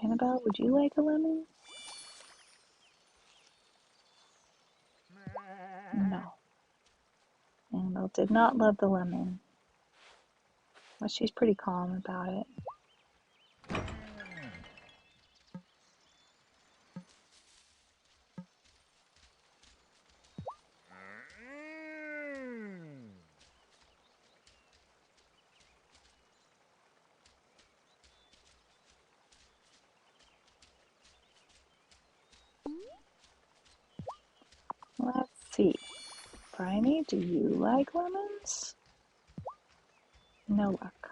Annabelle, would you like a lemon? No. Annabelle did not love the lemon. But she's pretty calm about it. Let's see. Bryony, do you like lemons? No luck.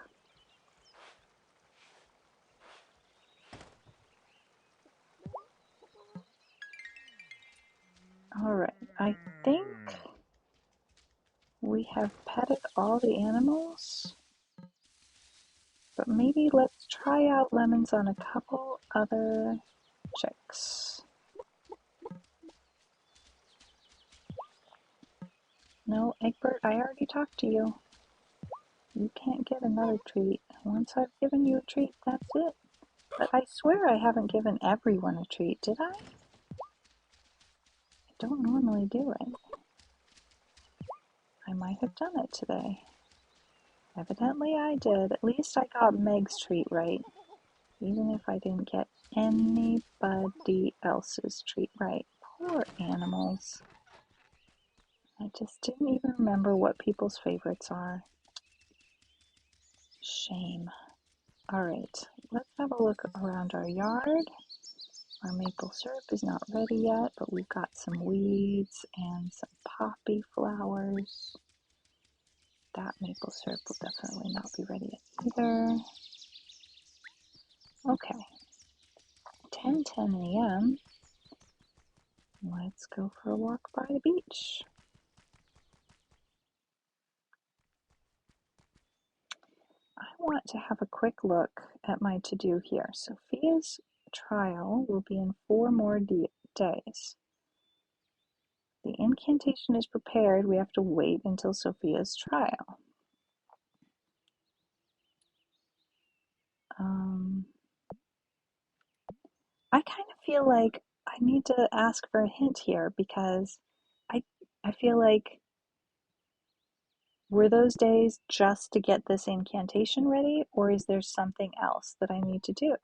Alright, I think we have petted all the animals, but maybe let's try out lemons on a couple other chicks. No, Egbert, I already talked to you. You can't get another treat. Once I've given you a treat, that's it. But I swear I haven't given everyone a treat, did I? I don't normally do it. I might have done it today. Evidently I did. At least I got Meg's treat right. Even if I didn't get anybody else's treat right. Poor animals. I just didn't even remember what people's favorites are. Shame. Alright, let's have a look around our yard. Our maple syrup is not ready yet, but we've got some weeds and some poppy flowers. That maple syrup will definitely not be ready yet either. Okay, 10:10 a.m. Let's go for a walk by the beach. I want to have a quick look at my to-do here. Sophia's trial will be in 4 more days. The incantation is prepared. We have to wait until Sophia's trial. I kind of feel like I need to ask for a hint here because I feel like were those days just to get this incantation ready, or is there something else that I need to do?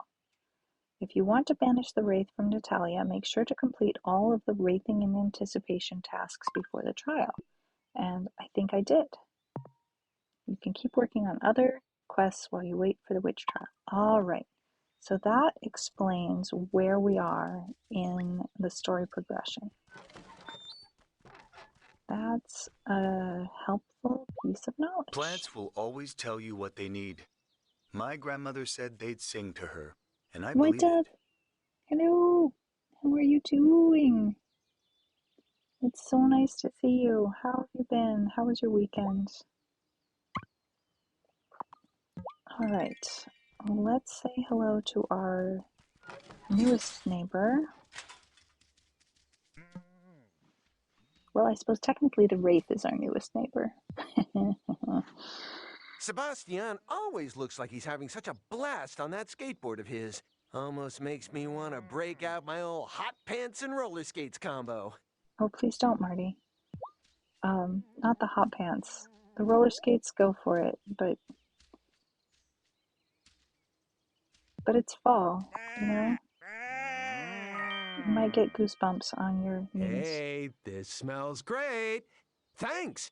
If you want to banish the wraith from Natalia, make sure to complete all of the wraithing and anticipation tasks before the trial. And I think I did. You can keep working on other quests while you wait for the witch trial. All right. So that explains where we are in the story progression. That's a helpful piece of knowledge. Plants will always tell you what they need. My grandmother said they'd sing to her, and I believe it. Hello, how are you doing? It's so nice to see you. How have you been? How was your weekend? All right, let's say hello to our newest neighbor. Well, I suppose technically the Wraith is our newest neighbor. Sebastian always looks like he's having such a blast on that skateboard of his. Almost makes me want to break out my old hot pants and roller skates combo. Oh, please don't, Marty. Not the hot pants. The roller skates, go for it, but it's fall, you know? You might get goosebumps on your knees. Hey, this smells great. Thanks.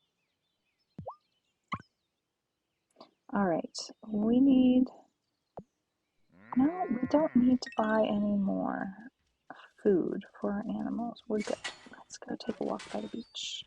All right, we need... No, we don't need to buy any more food for our animals. We're good. Let's go take a walk by the beach.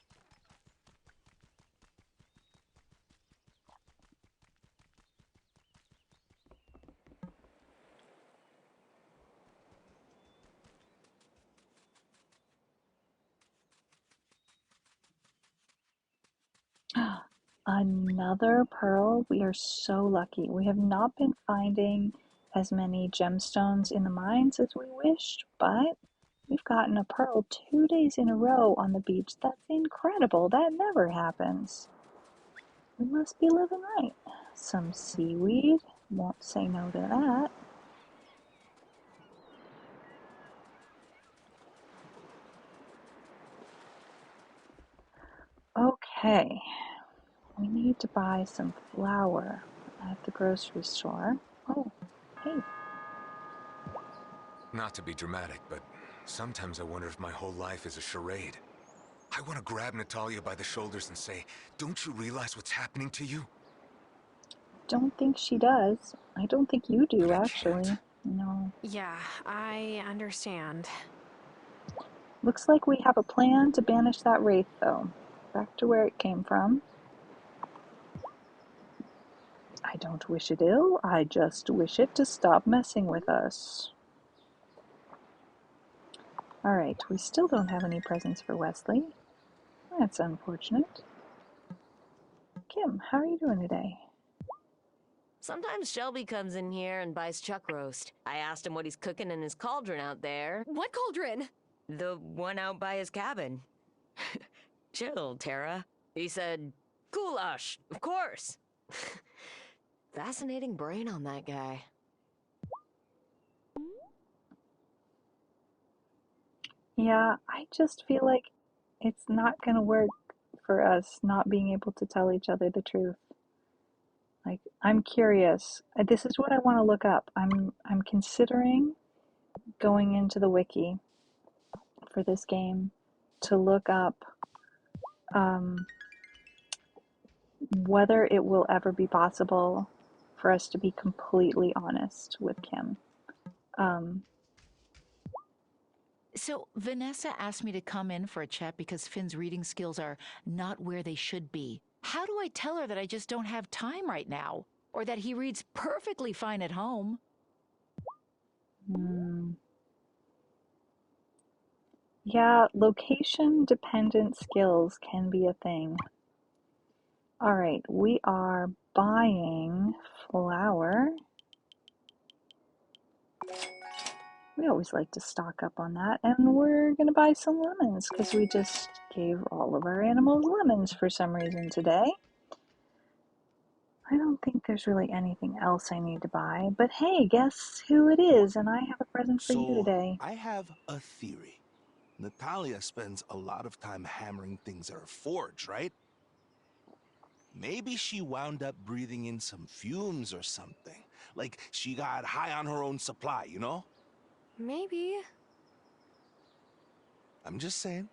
Another pearl. We are so lucky. We have not been finding as many gemstones in the mines as we wished, but we've gotten a pearl 2 days in a row on the beach. That's incredible. That never happens. We must be living right. Some seaweed. Won't say no to that. Okay. We need to buy some flour at the grocery store. Oh, hey. Not to be dramatic, but sometimes I wonder if my whole life is a charade. I want to grab Natalia by the shoulders and say, don't you realize what's happening to you? Don't think she does. I don't think you do, actually. No. Yeah, I understand. Looks like we have a plan to banish that wraith, though. Back to where it came from. I don't wish it ill, I just wish it to stop messing with us. Alright, we still don't have any presents for Wesley. That's unfortunate. Kim, how are you doing today? Sometimes Shelby comes in here and buys chuck roast. I asked him what he's cooking in his cauldron out there. What cauldron? The one out by his cabin. Chill, Tara. He said, goulash, of course. Fascinating brain on that guy. Yeah, I just feel like it's not gonna work for us not being able to tell each other the truth. Like, I'm curious. This is what I want to look up. I'm considering going into the wiki for this game to look up whether it will ever be possible for us to be completely honest with Kim. So Vanessa asked me to come in for a chat because Finn's reading skills are not where they should be. How do I tell her that I just don't have time right now? Or that he reads perfectly fine at home? Yeah, location-dependent skills can be a thing. Alright, we are buying flour. We always like to stock up on that. And we're going to buy some lemons because we just gave all of our animals lemons for some reason today. I don't think there's really anything else I need to buy. But hey, guess who it is? And I have a present for you today. I have a theory. Natalia spends a lot of time hammering things at her forge, right? Maybe she wound up breathing in some fumes or something. Like she got high on her own supply, you know? Maybe. I'm just saying.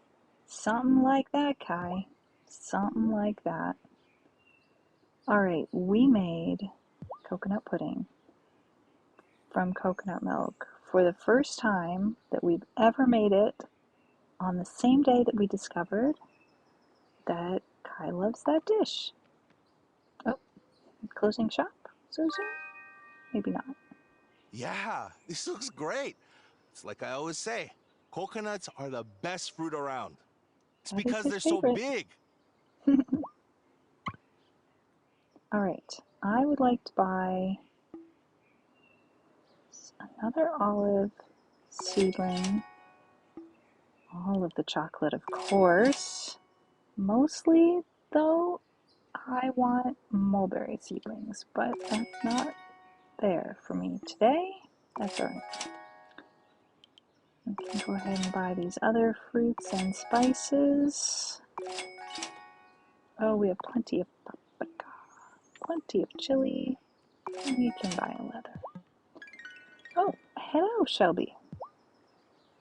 Something like that, Kai. Something like that. Alright, we made coconut pudding from coconut milk for the first time that we've ever made it on the same day that we discovered that Kai loves that dish. Oh, closing shop so soon? Maybe not. Yeah, this looks great. It's like I always say, coconuts are the best fruit around. It's That is because his they're favorite. so big. Alright, I would like to buy another olive seedling. All of the chocolate, of course. Mostly, though, I want mulberry seedlings, but that's not there for me today. That's alright. We can go ahead and buy these other fruits and spices. Oh, we have plenty of paprika, plenty of chili. We can buy a leather. Oh, hello, Shelby.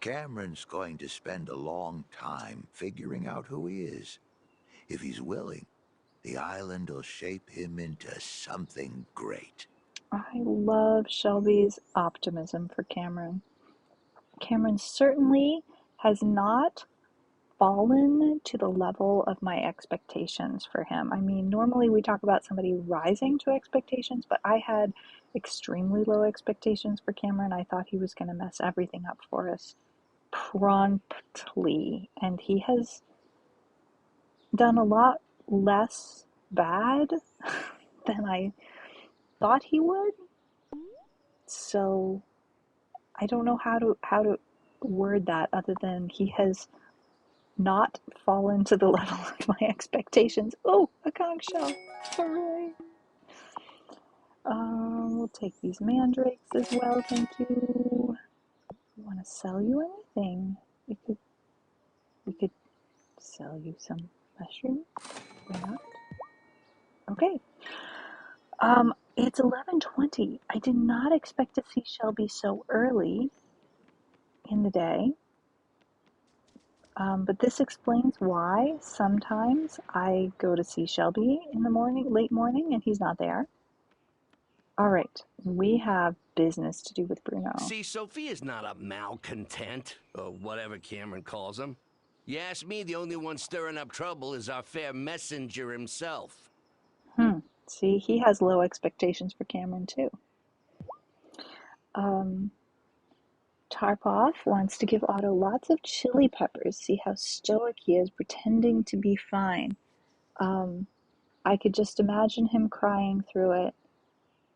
Cameron's going to spend a long time figuring out who he is. If he's willing, the island will shape him into something great. I love Shelby's optimism for Cameron. Cameron certainly has not fallen to the level of my expectations for him. I mean, normally we talk about somebody rising to expectations, but I had extremely low expectations for Cameron. I thought he was going to mess everything up for us promptly, and he has done a lot less bad than I thought he would. So I don't know how to word that other than he has not fallen to the level of my expectations. Oh, a conch shell. Hooray. We'll take these mandrakes as well, thank you. I want to sell you anything. We could sell you some mushrooms. Why not? Okay. It's 11:20. I did not expect to see Shelby so early in the day. But this explains why sometimes I go to see Shelby in the morning, late morning, and he's not there. All right, we have business to do with Bruno. See, Sophia's not a malcontent, or whatever Cameron calls him. You ask me, the only one stirring up trouble is our fair messenger himself. See, he has low expectations for Cameron, too. Tarpoff wants to give Otto lots of chili peppers. See how stoic he is, pretending to be fine. I could just imagine him crying through it.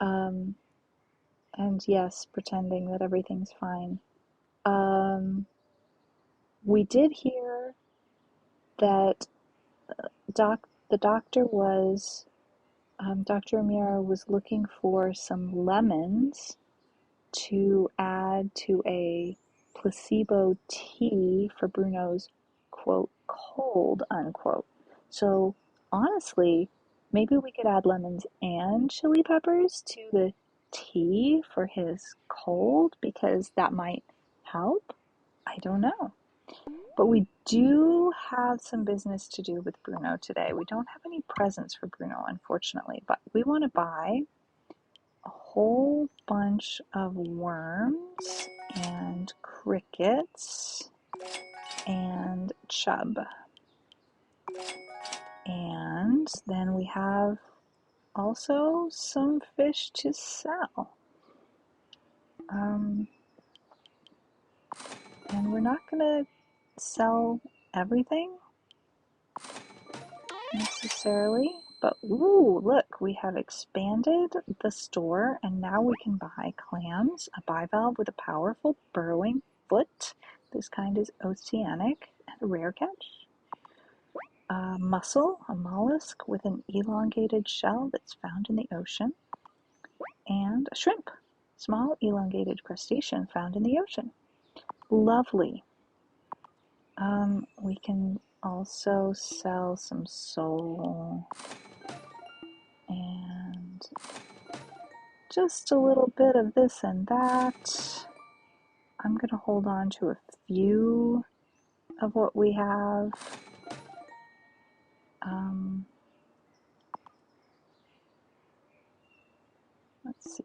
And yes, pretending that everything's fine. We did hear that the doctor was, Dr. Amira was looking for some lemons to add to a placebo tea for Bruno's, quote, cold, unquote. So honestly, maybe we could add lemons and chili peppers to the tea for his cold, because that might help. I don't know. But we do have some business to do with Bruno today. We don't have any presents for Bruno, unfortunately, but we want to buy a whole bunch of worms and crickets and chub. And then we have also some fish to sell. And we're not going to sell everything necessarily, but ooh, look, we have expanded the store and now we can buy clams, a bivalve with a powerful burrowing foot. This kind is oceanic and a rare catch. Mussel, a mollusk with an elongated shell that's found in the ocean. And a shrimp, small elongated crustacean found in the ocean. Lovely. We can also sell some sole and just a little bit of this and that. I'm going to hold on to a few of what we have. Let's see.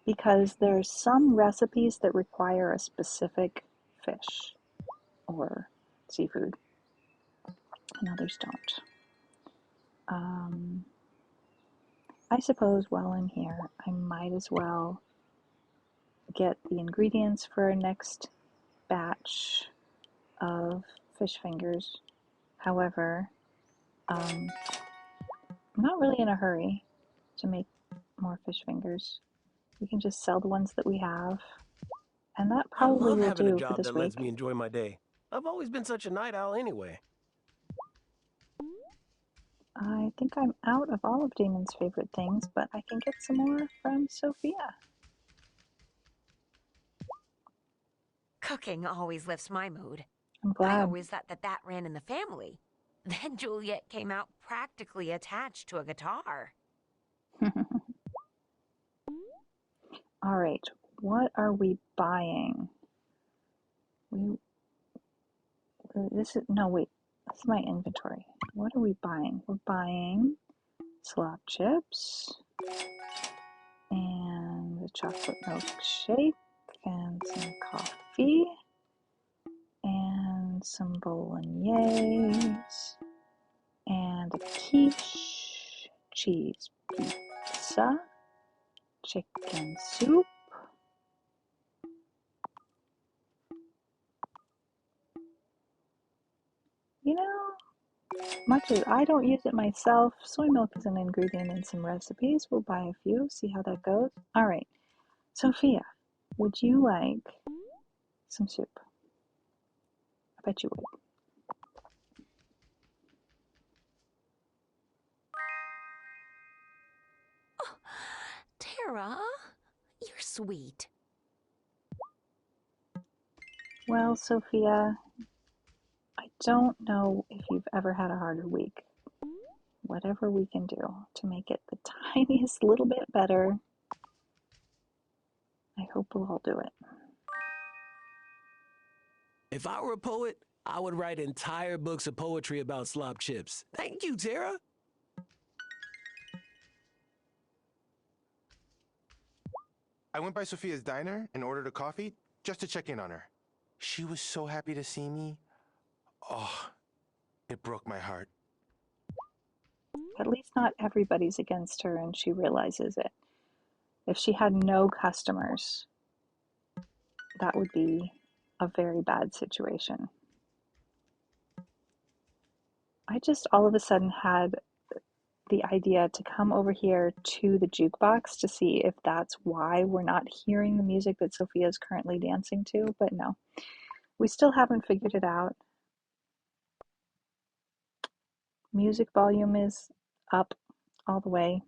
Because there's some recipes that require a specific fish or seafood, and others don't. I suppose while I'm here, I might as well get the ingredients for our next batch of fish fingers. However, I'm not really in a hurry to make more fish fingers. We can just sell the ones that we have, and that I probably love will having a do for job this that week. lets me enjoy my day. I've always been such a night owl anyway. I think I'm out of all of Damon's favorite things, but I can get some more from Sophia. Cooking always lifts my mood. I'm glad. I always thought that ran in the family. Then Juliet came out practically attached to a guitar. All right, what are we buying? This is my inventory. What are we buying? We're buying slop chips and a chocolate milkshake and some coffee and some bolognese and a quiche, cheese pizza, chicken soup, You know, much as I don't use it myself, soy milk is an ingredient in some recipes. We'll buy a few, see how that goes. All right, Sophia, would you like some soup? I bet you would. Tara, you're sweet. Well, Sophia, I don't know if you've ever had a harder week. Whatever we can do to make it the tiniest little bit better, I hope we'll all do it. If I were a poet, I would write entire books of poetry about slop chips. Thank you, Tara. I went by Sophia's diner and ordered a coffee just to check in on her. She was so happy to see me. Oh, it broke my heart. At least not everybody's against her and she realizes it. If she had no customers, that would be a very bad situation. I just all of a sudden had the idea to come over here to the jukebox to see if that's why we're not hearing the music that Sophia is currently dancing to, but no. We still haven't figured it out. Music volume is up all the way.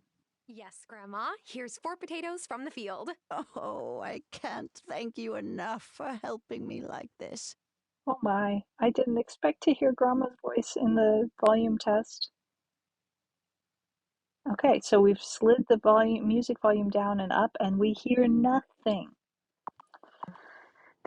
Yes, Grandma. Here's 4 potatoes from the field. Oh, I can't thank you enough for helping me like this. Oh my, I didn't expect to hear Grandma's voice in the volume test. Okay, so we've slid the music volume down and up and we hear nothing.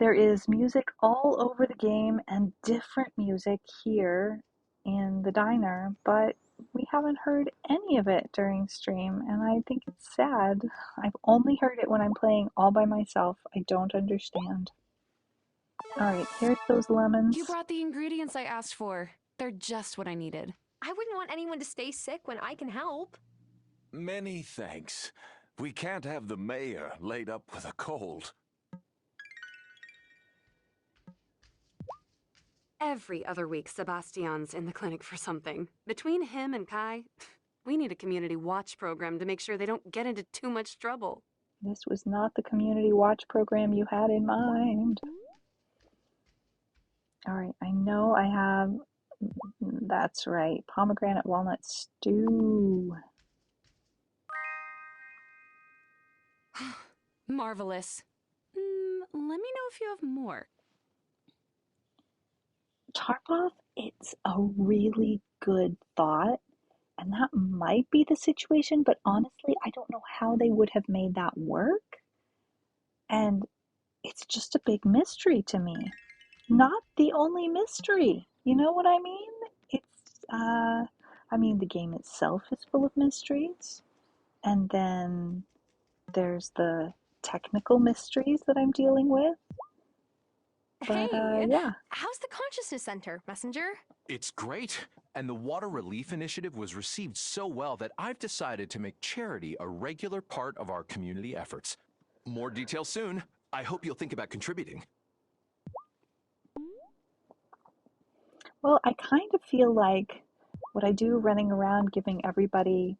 There is music all over the game and different music here in the diner, but we haven't heard any of it during stream, and I think it's sad. I've only heard it when I'm playing all by myself. I don't understand. All right, here's those lemons. You brought the ingredients I asked for. They're just what I needed. I wouldn't want anyone to stay sick when I can help. Many thanks. We can't have the mayor laid up with a cold. Every other week, Sebastian's in the clinic for something. Between him and Kai, we need a community watch program to make sure they don't get into too much trouble. This was not the community watch program you had in mind. All right, I know I have, that's right, pomegranate walnut stew. Marvelous. Let me know if you have more. Tarkov, it's a really good thought, and that might be the situation, but honestly, I don't know how they would have made that work. And it's just a big mystery to me. Not the only mystery. You know what I mean? It's, I mean, the game itself is full of mysteries, and then there's the technical mysteries that I'm dealing with. But, yeah. How's the Consciousness Center, Messenger? It's great. And the Water Relief Initiative was received so well that I've decided to make charity a regular part of our community efforts. More details soon. I hope you'll think about contributing. Well, I kind of feel like what I do running around giving everybody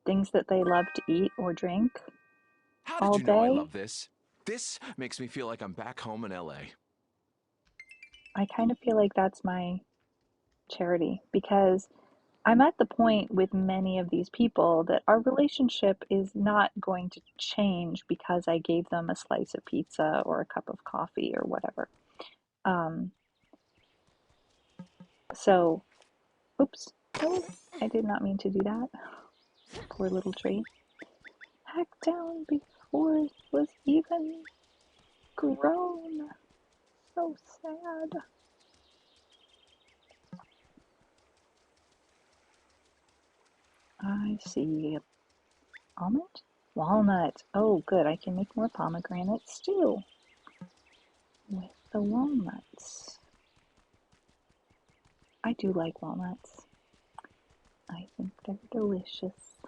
things that they love to eat or drink How all did you know I day, love this? This makes me feel like I'm back home in LA. I kind of feel like that's my charity because I'm at the point with many of these people that our relationship is not going to change because I gave them a slice of pizza or a cup of coffee or whatever. So, oops, oh, I did not mean to do that. Poor little tree. Hacked down before it was even grown. So sad. I see. Almond? Walnut. Oh, good. I can make more pomegranate stew with the walnuts. I do like walnuts. I think they're delicious.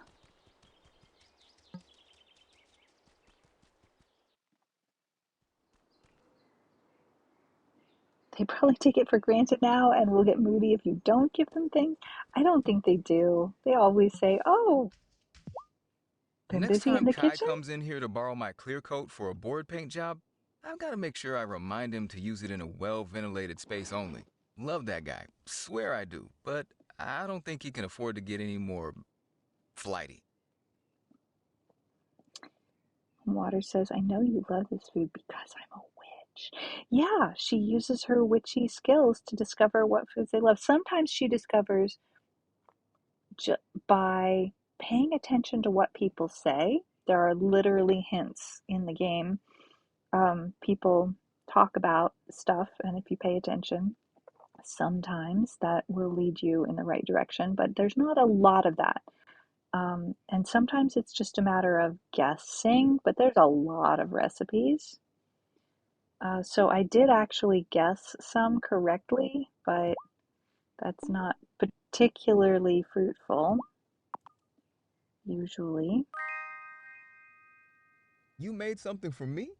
They probably take it for granted now and will get moody if you don't give them things. I don't think they do. They always say, oh, been Next busy in time the Kai kitchen? comes in here to borrow my clear coat for a board paint job, I've got to make sure I remind him to use it in a well-ventilated space only. Love that guy. Swear I do. But I don't think he can afford to get any more flighty. Water says, I know you love this food because I'm a witch. Yeah, she uses her witchy skills to discover what foods they love. Sometimes she discovers by paying attention to what people say. There are literally hints in the game. People talk about stuff, and if you pay attention, sometimes that will lead you in the right direction, but there's not a lot of that. And sometimes it's just a matter of guessing, but there's a lot of recipes. So I did actually guess some correctly, but that's not particularly fruitful, usually. You made something for me?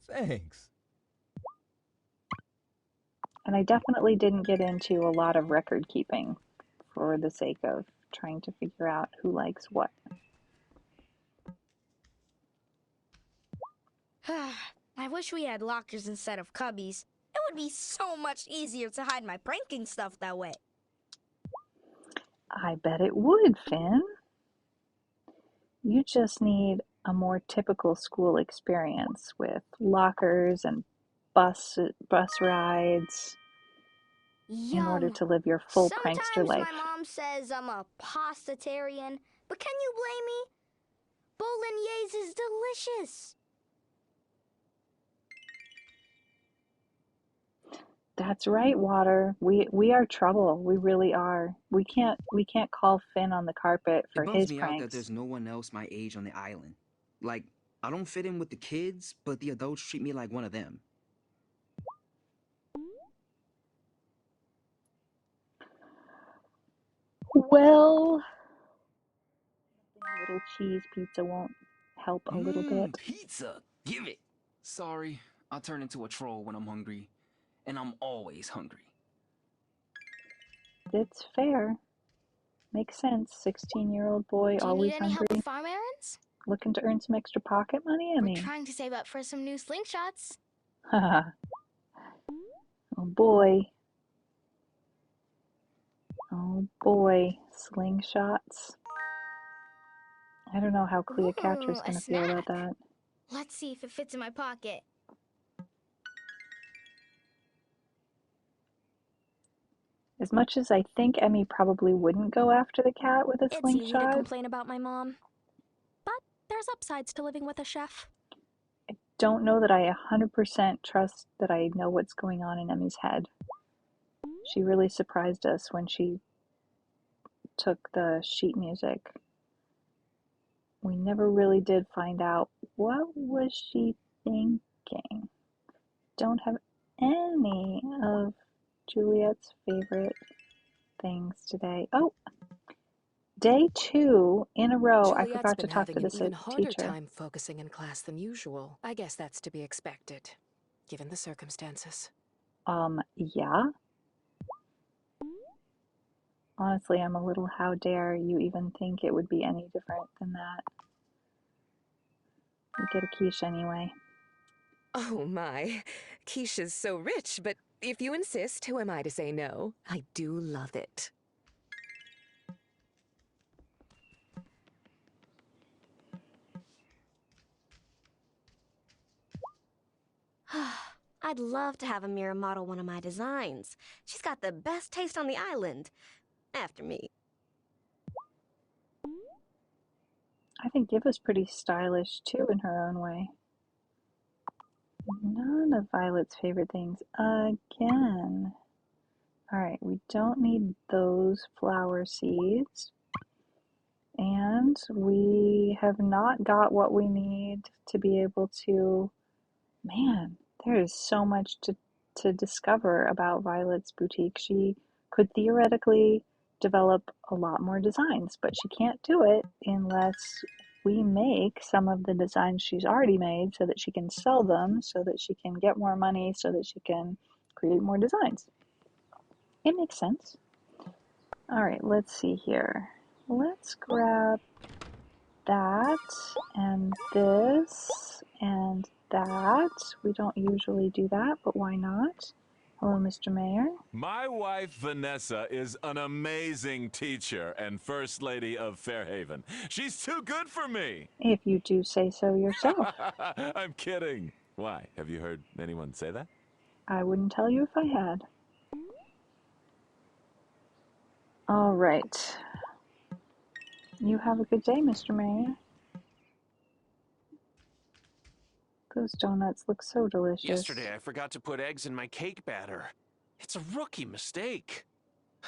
Thanks. And I definitely didn't get into a lot of record keeping for the sake of trying to figure out who likes what. I wish we had lockers instead of cubbies. It would be so much easier to hide my pranking stuff that way. I bet it would, Finn. You just need a more typical school experience with lockers and bus rides in order Yum. to live your full prankster Sometimes life. my mom says I'm a pastatarian, but can you blame me? Bolognese is delicious. That's right, Water. We are trouble. We really are. We can't call Finn on the carpet for It bums his me out that pranks. there's no one else my age on the island. Like, I don't fit in with the kids, but the adults treat me like one of them. Well, little cheese pizza won't help a little bit. Pizza! Give it! Sorry, I turn into a troll when I'm hungry. And I'm always hungry. It's fair. Makes sense. 16-year-old boy, Do you need always any help hungry. with farm errands? Looking to earn some extra pocket money, We're Emmy. trying to save up for some new slingshots. Haha. Oh boy. Oh boy. Slingshots. I don't know how Cleopatra's Ooh, a gonna feel about snack. that. Let's see if it fits in my pocket. As much as I think Emmy probably wouldn't go after the cat with a It's easy to slingshot, complain about my mom. But there's upsides to living with a chef. don't know that I 100% trust that I know what's going on in Emmy's head. She really surprised us when she took the sheet music. We never really did find out what was she thinking. Don't have any of Juliet's favorite things today. Oh, day 2 in a row. I Juliet's forgot to been talk having to an the even harder teacher. time focusing in class than usual. I guess that's to be expected, given the circumstances. Yeah. Honestly, I'm a little how dare you even think it would be any different than that. We get a quiche anyway. Oh my, Keisha's so rich, but if you insist, who am I to say no? I do love it. I'd love to have Amira model one of my designs. She's got the best taste on the island. After me. I think Giva's pretty stylish too in her own way. None of Violet's favorite things again. Alright, we don't need those flower seeds. And we have not got what we need to be able to... Man, there is so much to discover about Violet's boutique. She could theoretically develop a lot more designs, but she can't do it unless we make some of the designs she's already made so that she can sell them, so that she can get more money, so that she can create more designs. It makes sense. All right, let's see here. Let's grab that and this and that. We don't usually do that, but why not? Hello, Mr. Mayor. My wife, Vanessa, is an amazing teacher and First Lady of Fairhaven. She's too good for me. If you do say so yourself. I'm kidding. Why? Have you heard anyone say that? I wouldn't tell you if I had. All right. You have a good day, Mr. Mayor. Those donuts look so delicious. Yesterday, I forgot to put eggs in my cake batter. It's a rookie mistake.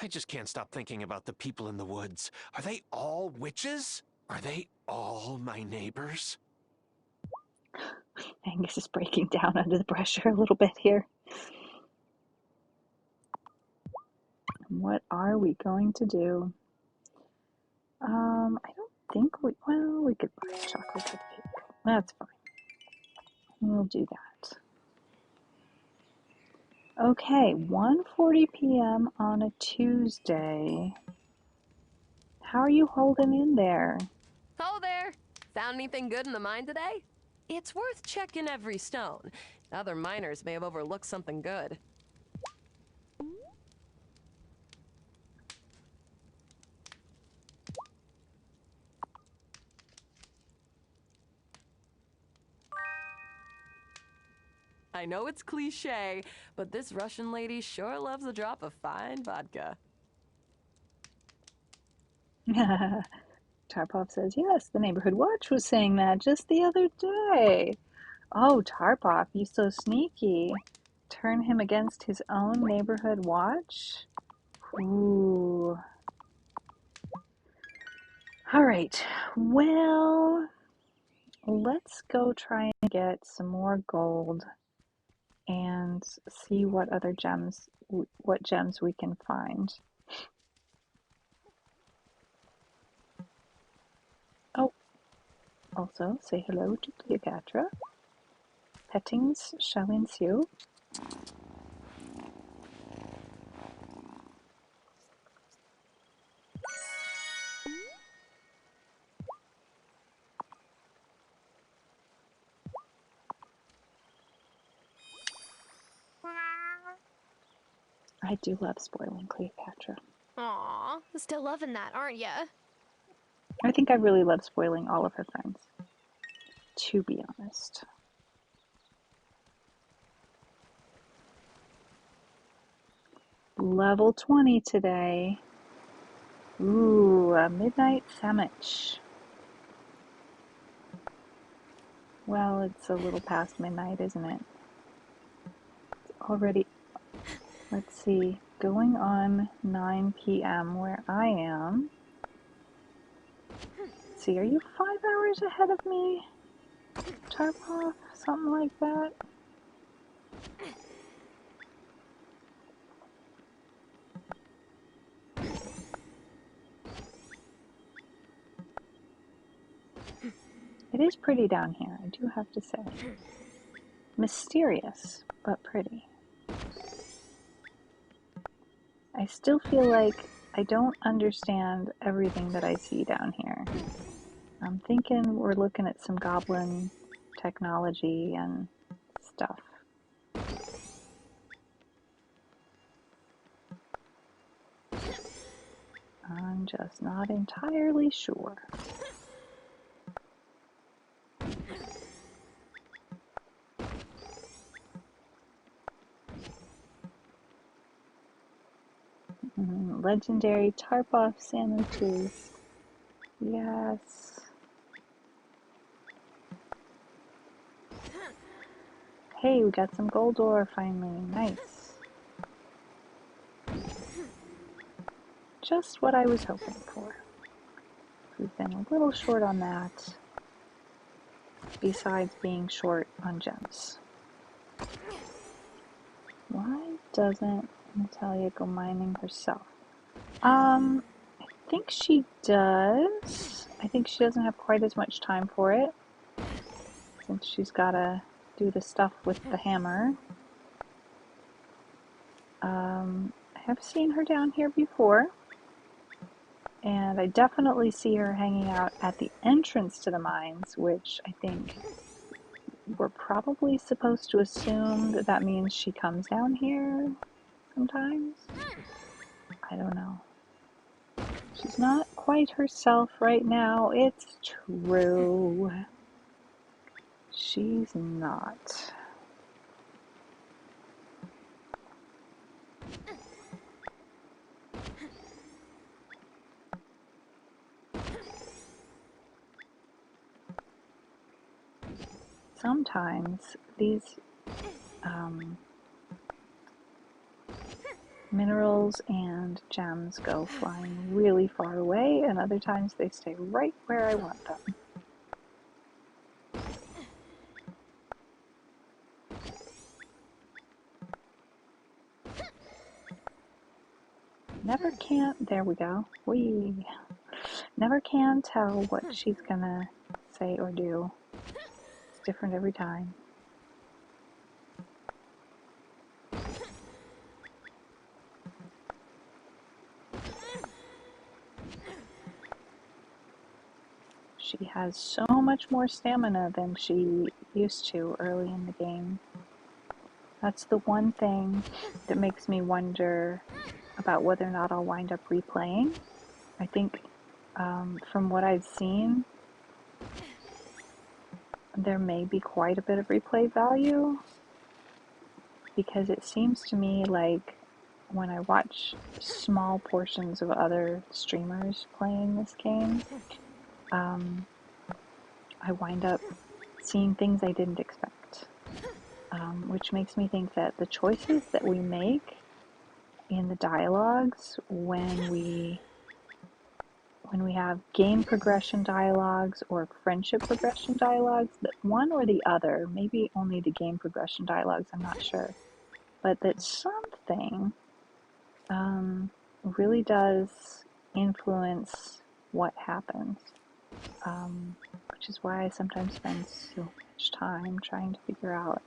I just can't stop thinking about the people in the woods. Are they all witches? Are they all my neighbors? Angus is breaking down under the pressure a little bit here. What are we going to do? I don't think we could buy chocolate chip cake. That's fine. We'll do that. Okay, 1:40 p.m. on a Tuesday. How are you holding in there? Oh there! Found anything good in the mine today? It's worth checking every stone. Other miners may have overlooked something good. I know it's cliche, but this Russian lady sure loves a drop of fine vodka. Tarpov says, yes, the neighborhood watch was saying that just the other day. Oh, Tarpov, you so sneaky. Turn him against his own neighborhood watch? Ooh. All right, well, let's go try and get some more gold and see what other gems, what gems we can find. Oh, also say hello to Cleopatra. Pettings shall ensue. I do love spoiling Cleopatra. Aw, still loving that, aren't ya? I think I really love spoiling all of her friends, to be honest. Level 20 today. Ooh, a midnight sandwich. Well, it's a little past midnight, isn't it? It's already, let's see, going on 9 p.m. where I am. Let's see, are you 5 hours ahead of me? Tarpov, something like that? It is pretty down here, I do have to say. Mysterious, but pretty. I still feel like I don't understand everything that I see down here. I'm thinking we're looking at some goblin technology and stuff. I'm just not entirely sure. Legendary Tarpov sandwiches. Yes. Hey, we got some gold ore finally. Nice. Just what I was hoping for. We've been a little short on that, besides being short on gems. Why doesn't Natalia go mining herself? I think she does. I think she doesn't have quite as much time for it, since she's gotta do the stuff with the hammer. I have seen her down here before, and I definitely see her hanging out at the entrance to the mines, which I think we're probably supposed to assume that that means she comes down here sometimes. I don't know. She's not quite herself right now, it's true. She's not. Sometimes these minerals and gems go flying really far away, and other times they stay right where I want them. Never can, there we go. We never can tell what she's gonna say or do. It's different every time. She has so much more stamina than she used to early in the game. That's the one thing that makes me wonder about whether or not I'll wind up replaying. I think from what I've seen, there may be quite a bit of replay value, because it seems to me like when I watch small portions of other streamers playing this game, I wind up seeing things I didn't expect, which makes me think that the choices that we make in the dialogues when we have game progression dialogues or friendship progression dialogues, that one or the other, maybe only the game progression dialogues, I'm not sure, but that something really does influence what happens, which is why I sometimes spend so much time trying to figure out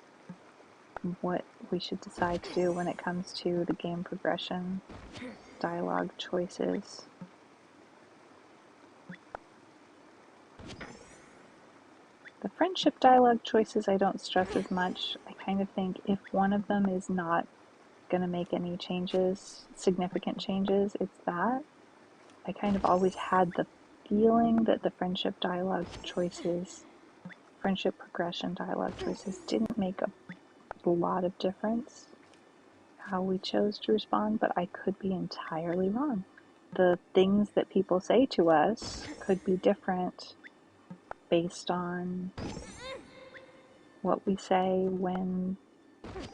what we should decide to do when it comes to the game progression dialogue choices. The friendship dialogue choices I don't stress as much. I kind of think if one of them is not going to make any changes, significant changes, it's that. I kind of always had the feeling that the friendship dialogue choices, friendship progression dialogue choices, didn't make a lot of difference how we chose to respond, but I could be entirely wrong. The things that people say to us could be different based on what we say when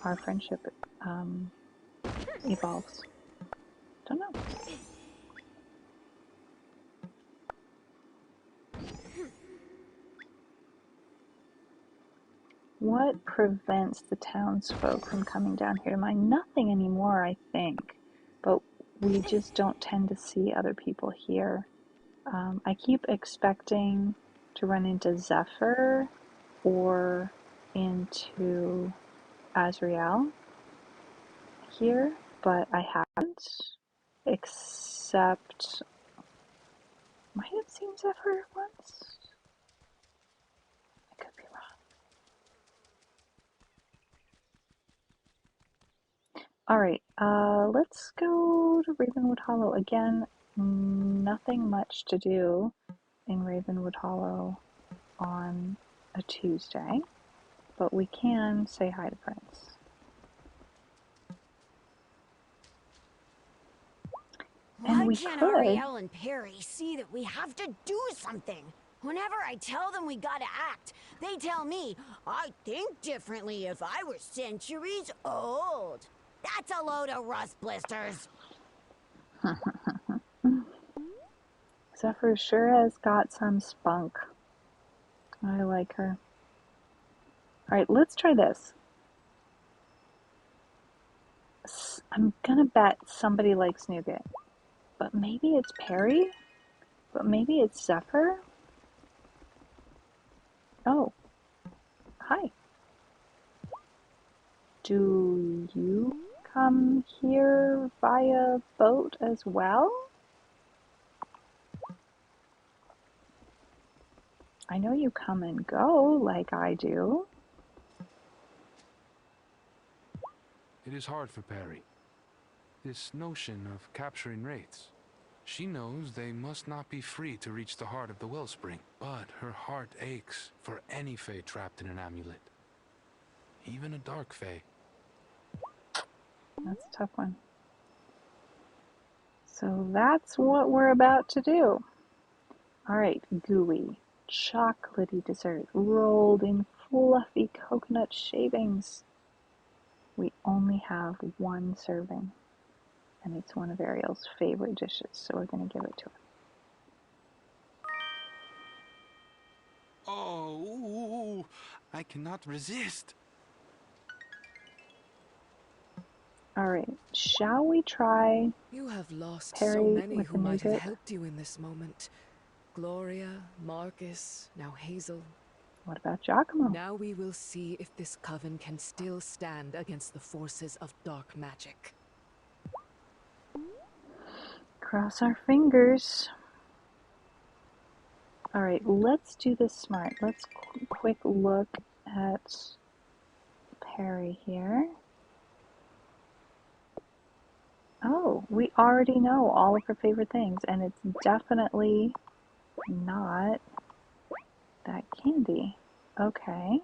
our friendship evolves. Don't know. What prevents the townsfolk from coming down here to mine? Nothing anymore, I think, but we just don't tend to see other people here. I keep expecting to run into Zephyr or into Azrael here, but I haven't, except might have seen Zephyr once. I could be wrong. Alright, let's go to Ravenwood Hollow. Again, nothing much to do in Ravenwood Hollow on a Tuesday, but we can say hi to Prince. Why can't Ariel and Perry see that we have to do something? Whenever I tell them we gotta act, they tell me, I'd think differently if I were centuries old. That's a load of rust blisters. Zephyr sure has got some spunk. I like her. Alright, let's try this. I'm gonna bet somebody likes nougat. But maybe it's Perry? But maybe it's Zephyr? Oh. Hi. Do you come here via boat as well? I know you come and go like I do. It is hard for Perry. This notion of capturing wraiths. She knows they must not be free to reach the heart of the wellspring, but her heart aches for any fae trapped in an amulet. Even a dark fae. That's a tough one. So that's what we're about to do. All right, gooey, chocolatey dessert rolled in fluffy coconut shavings. We only have one serving, and it's one of Ariel's favorite dishes, so we're going to give it to her. Oh, I cannot resist. All right, shall we try You have lost so Perry many with the who might have nougat? helped you in this moment. Gloria, Marcus, now Hazel. What about Giacomo? Now we will see if this coven can still stand against the forces of dark magic. Cross our fingers. All right, let's do this smart. Let's quick look at Perry here. Oh, we already know all of her favorite things, and it's definitely not that candy. Okay.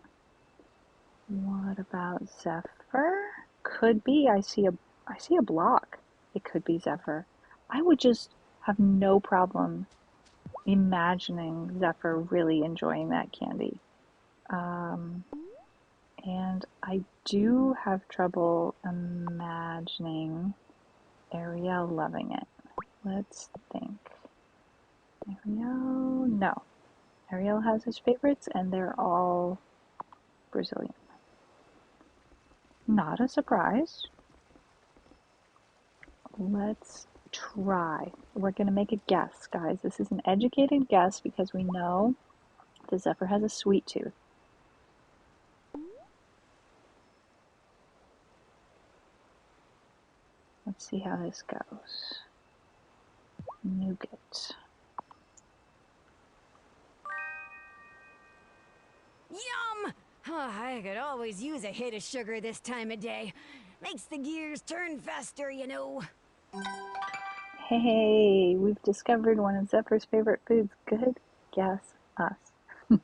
What about Zephyr? Could be. I see a block. It could be Zephyr. I would just have no problem imagining Zephyr really enjoying that candy. And I do have trouble imagining Ariel loving it. Let's think. Ariel, no. Ariel has his favorites and they're all Brazilian. Not a surprise. Let's try. We're going to make a guess, guys. This is an educated guess because we know the Zephyr has a sweet tooth. Let's see how this goes. Nougat. Yum! Oh, I could always use a hit of sugar this time of day. Makes the gears turn faster, you know. Hey, we've discovered one of Zephyr's favorite foods. Good guess, us.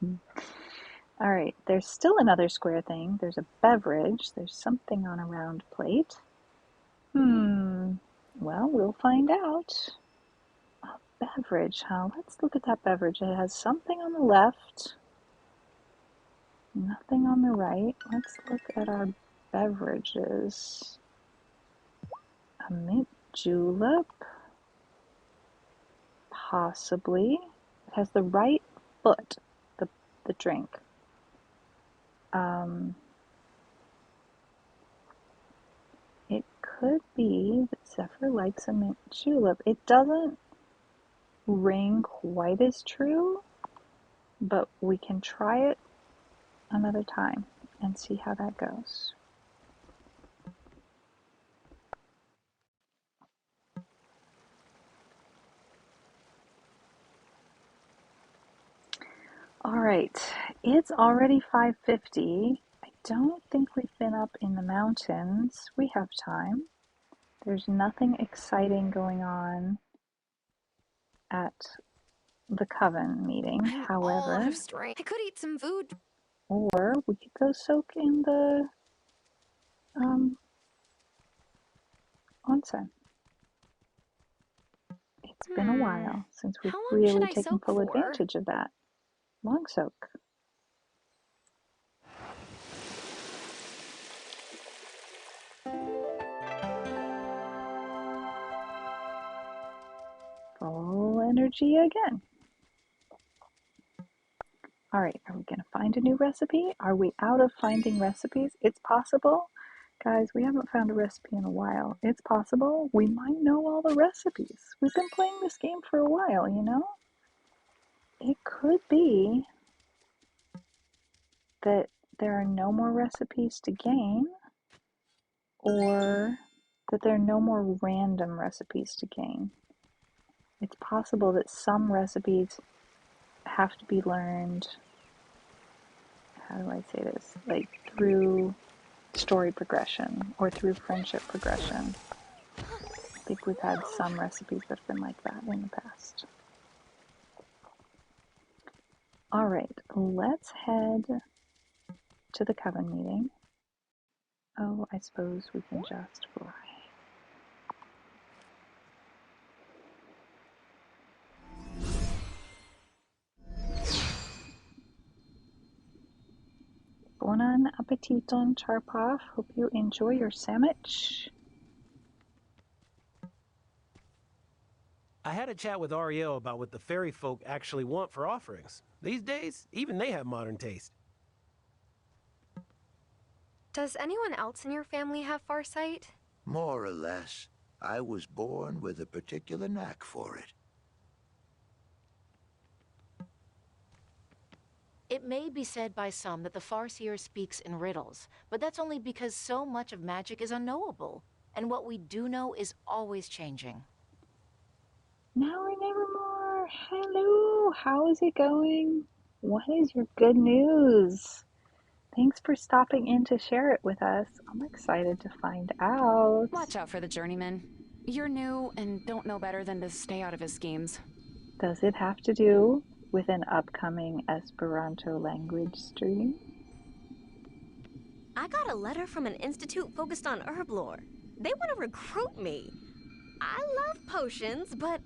All right, there's still another square thing. There's a beverage. There's something on a round plate. Well, we'll find out. A beverage, huh? Let's look at that beverage. It has something on the left, nothing on the right. Let's look at our beverages. A mint julep, possibly. It has the right foot, the drink. It could be that Zephyr likes a mint julep. It doesn't ring quite as true, but we can try it another time and see how that goes. All right, it's already 5:50. I don't think we've been up in the mountains. We have time. There's nothing exciting going on at the coven meeting. All out However, of strength. I could eat some food. or we could go soak in the onsen. It's been a while since we've How long should really I taken soak full for? advantage of that. Long soak. Full energy again. All right, are we going to find a new recipe? Are we out of finding recipes? It's possible. Guys, we haven't found a recipe in a while. It's possible we might know all the recipes. We've been playing this game for a while, you know? It could be that there are no more recipes to gain, or that there are no more random recipes to gain. It's possible that some recipes have to be learned, how do I say this, like through story progression or through friendship progression. I think we've had some recipes that have been like that in the past. All right, let's head to the coven meeting. Oh, I suppose we can just fly. Bon appetiton, Charpov. Hope you enjoy your sandwich. I had a chat with Ariel about what the fairy folk actually want for offerings. These days, even they have modern taste. Does anyone else in your family have farsight? More or less. I was born with a particular knack for it. It may be said by some that the Farseer speaks in riddles, but that's only because so much of magic is unknowable, and what we do know is always changing. Now or nevermore. Hello, how is it going? What is your good news? Thanks for stopping in to share it with us. I'm excited to find out. Watch out for the journeyman. You're new and don't know better than to stay out of his schemes. Does it have to do with an upcoming Esperanto language stream? I got a letter from an institute focused on herb lore. They want to recruit me. I love potions, but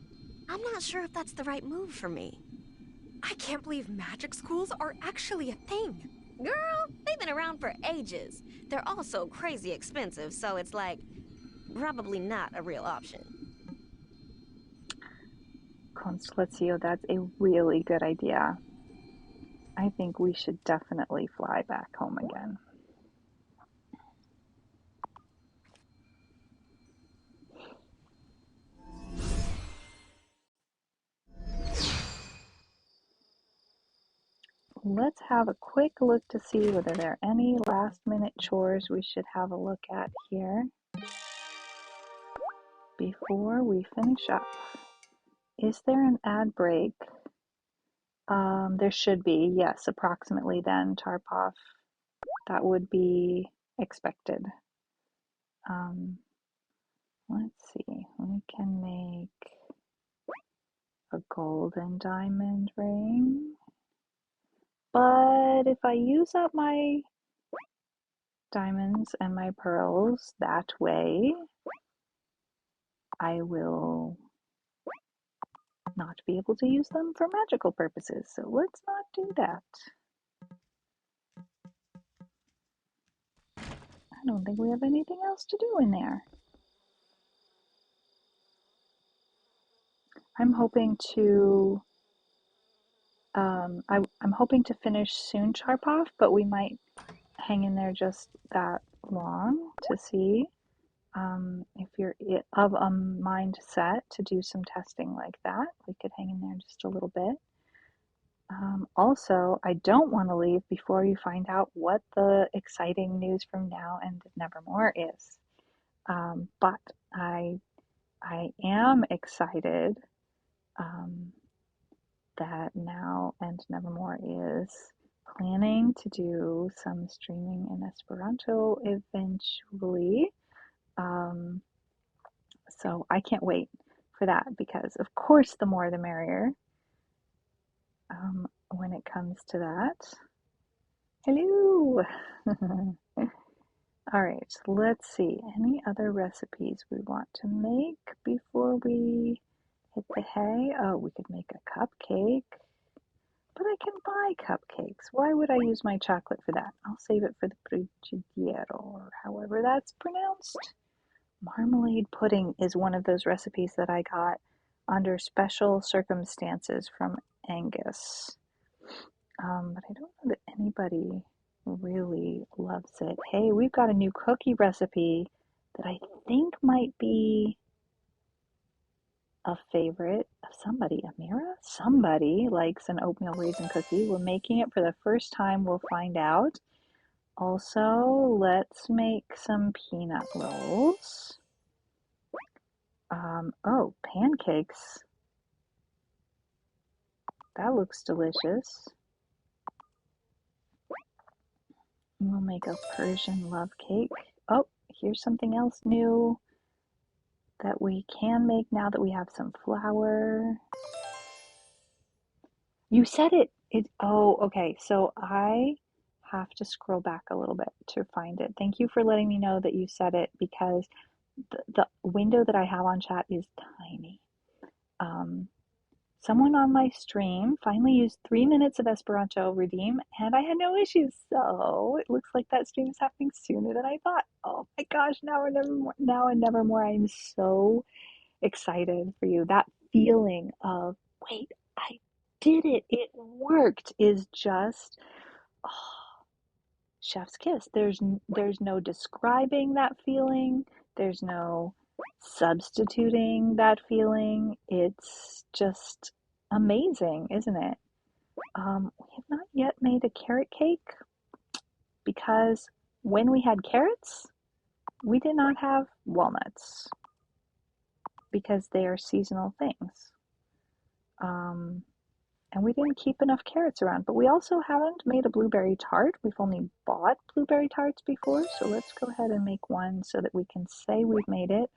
I'm not sure if that's the right move for me. I can't believe magic schools are actually a thing. Girl, they've been around for ages. They're also crazy expensive, so it's like, probably not a real option. Constellatio, that's a really good idea. I think we should definitely fly back home again. Let's have a quick look to see whether there are any last minute chores we should have a look at here before we finish up. Is there an ad break? There should be, yes, approximately then, Tarpov. That would be expected. Let's see, we can make a gold and diamond ring. But if I use up my diamonds and my pearls that way, I will not be able to use them for magical purposes. So let's not do that. I don't think we have anything else to do in there. I'm hoping to I'm hoping to finish soon, Charpov, but we might hang in there just that long to see if you're of a mindset to do some testing like that. We could hang in there just a little bit. Also, I don't want to leave before you find out what the exciting news from Now and Nevermore is. But I am excited that Now and Nevermore is planning to do some streaming in Esperanto eventually. So I can't wait for that because, of course, the more the merrier when it comes to that. Hello! All right, let's see. Any other recipes we want to make before we hit the hay? Oh, we could make a cupcake. But I can buy cupcakes. Why would I use my chocolate for that? I'll save it for the Prigidiero, or however that's pronounced. Marmalade pudding is one of those recipes that I got under special circumstances from Angus. But I don't know that anybody really loves it. Hey, we've got a new cookie recipe that I think might be a favorite of somebody. Amira? Somebody likes an oatmeal raisin cookie. We're making it for the first time. We'll find out. Also, let's make some peanut rolls. Oh, pancakes. That looks delicious. We'll make a Persian love cake. Oh, here's something else new that we can make now that we have some flour. You said it. Oh, okay. So I have to scroll back a little bit to find it. Thank you for letting me know that you said it because the window that I have on chat is tiny. Someone on my stream finally used 3 minutes of Esperanto redeem, and I had no issues. So it looks like that stream is happening sooner than I thought. Oh my gosh! Now or never more. Now and never more. I'm so excited for you. That feeling of wait, I did it. It worked. Is just chef's kiss. There's no describing that feeling. There's no substituting that feeling. It's just amazing, isn't it? We have not yet made a carrot cake because when we had carrots, we did not have walnuts because they are seasonal things. And we didn't keep enough carrots around. But we also haven't made a blueberry tart. We've only bought blueberry tarts before. So let's go ahead and make one so that we can say we've made it.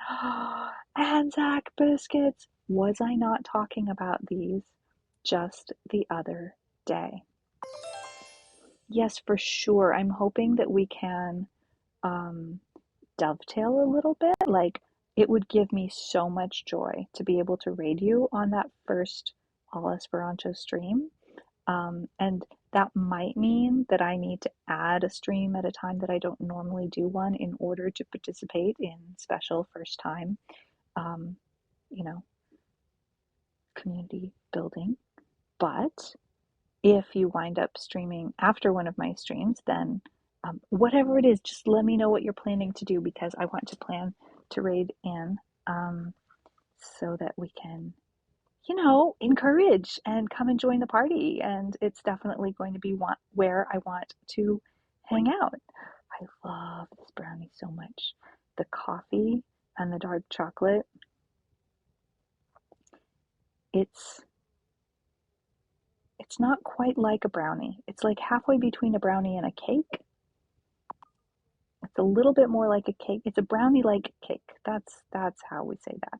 Anzac biscuits. Was I not talking about these just the other day? Yes, for sure. I'm hoping that we can dovetail a little bit. Like, it would give me so much joy to be able to raid you on that first All Esperanto stream. And that might mean that I need to add a stream at a time that I don't normally do one in order to participate in special first time, you know, community building. But if you wind up streaming after one of my streams, then whatever it is, just let me know what you're planning to do because I want to plan to raid in so that we can, encourage and come and join the party. And it's definitely going to be where I want to hang out. I love this brownie so much. The coffee and the dark chocolate. It's not quite like a brownie. It's like halfway between a brownie and a cake. It's a little bit more like a cake. It's a brownie-like cake. That's how we say that.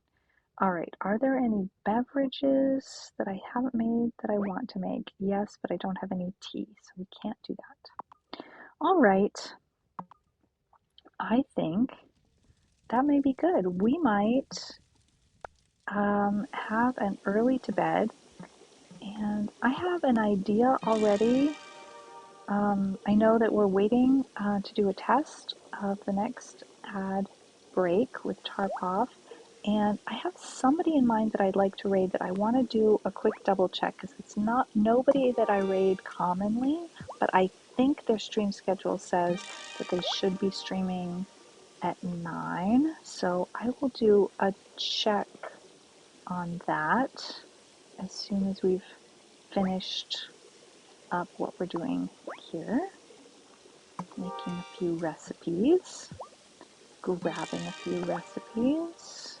All right, are there any beverages that I haven't made that I want to make? Yes, but I don't have any tea, so we can't do that. All right, I think that may be good. We might have an early to bed, and I have an idea already. I know that we're waiting to do a test of the next ad break with Tarpov. And I have somebody in mind that I'd like to raid that I want to do a quick double check because it's not nobody that I raid commonly, but I think their stream schedule says that they should be streaming at 9. So I will do a check on that as soon as we've finished up what we're doing here. Making a few recipes, grabbing a few recipes.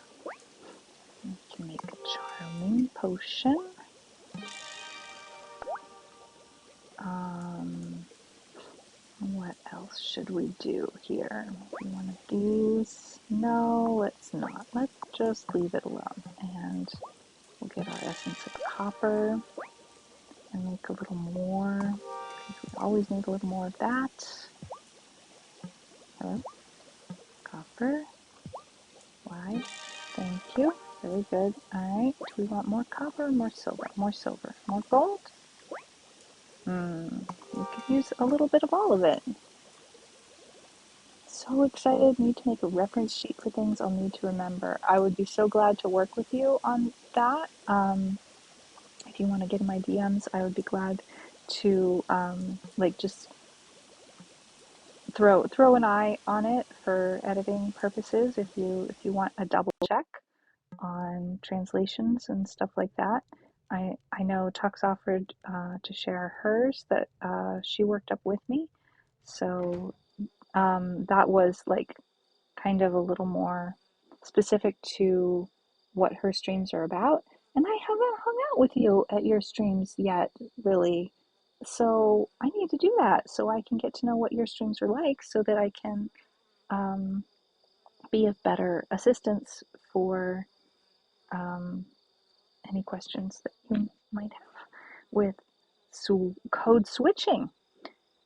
We can make a charming potion. What else should we do here? Maybe one of these? No, let's not. Let's just leave it alone. And we'll get our essence of copper and make a little more, because we always need a little more of that. Hello? Copper. Why? Thank you. Very good. All right. Do we want more copper or more silver? More silver. More gold? We could use a little bit of all of it. So excited. Need to make a reference sheet for things I'll need to remember. I would be so glad to work with you on that. If you want to get in my DMs, I would be glad to just throw an eye on it for editing purposes if you want a double check on translations and stuff like that. I know Tux offered to share hers that she worked up with me, so that was like kind of a little more specific to what her streams are about. And I haven't hung out with you at your streams yet, really. So I need to do that so I can get to know what your streams are like so that I can be of better assistance for any questions that you might have with code switching.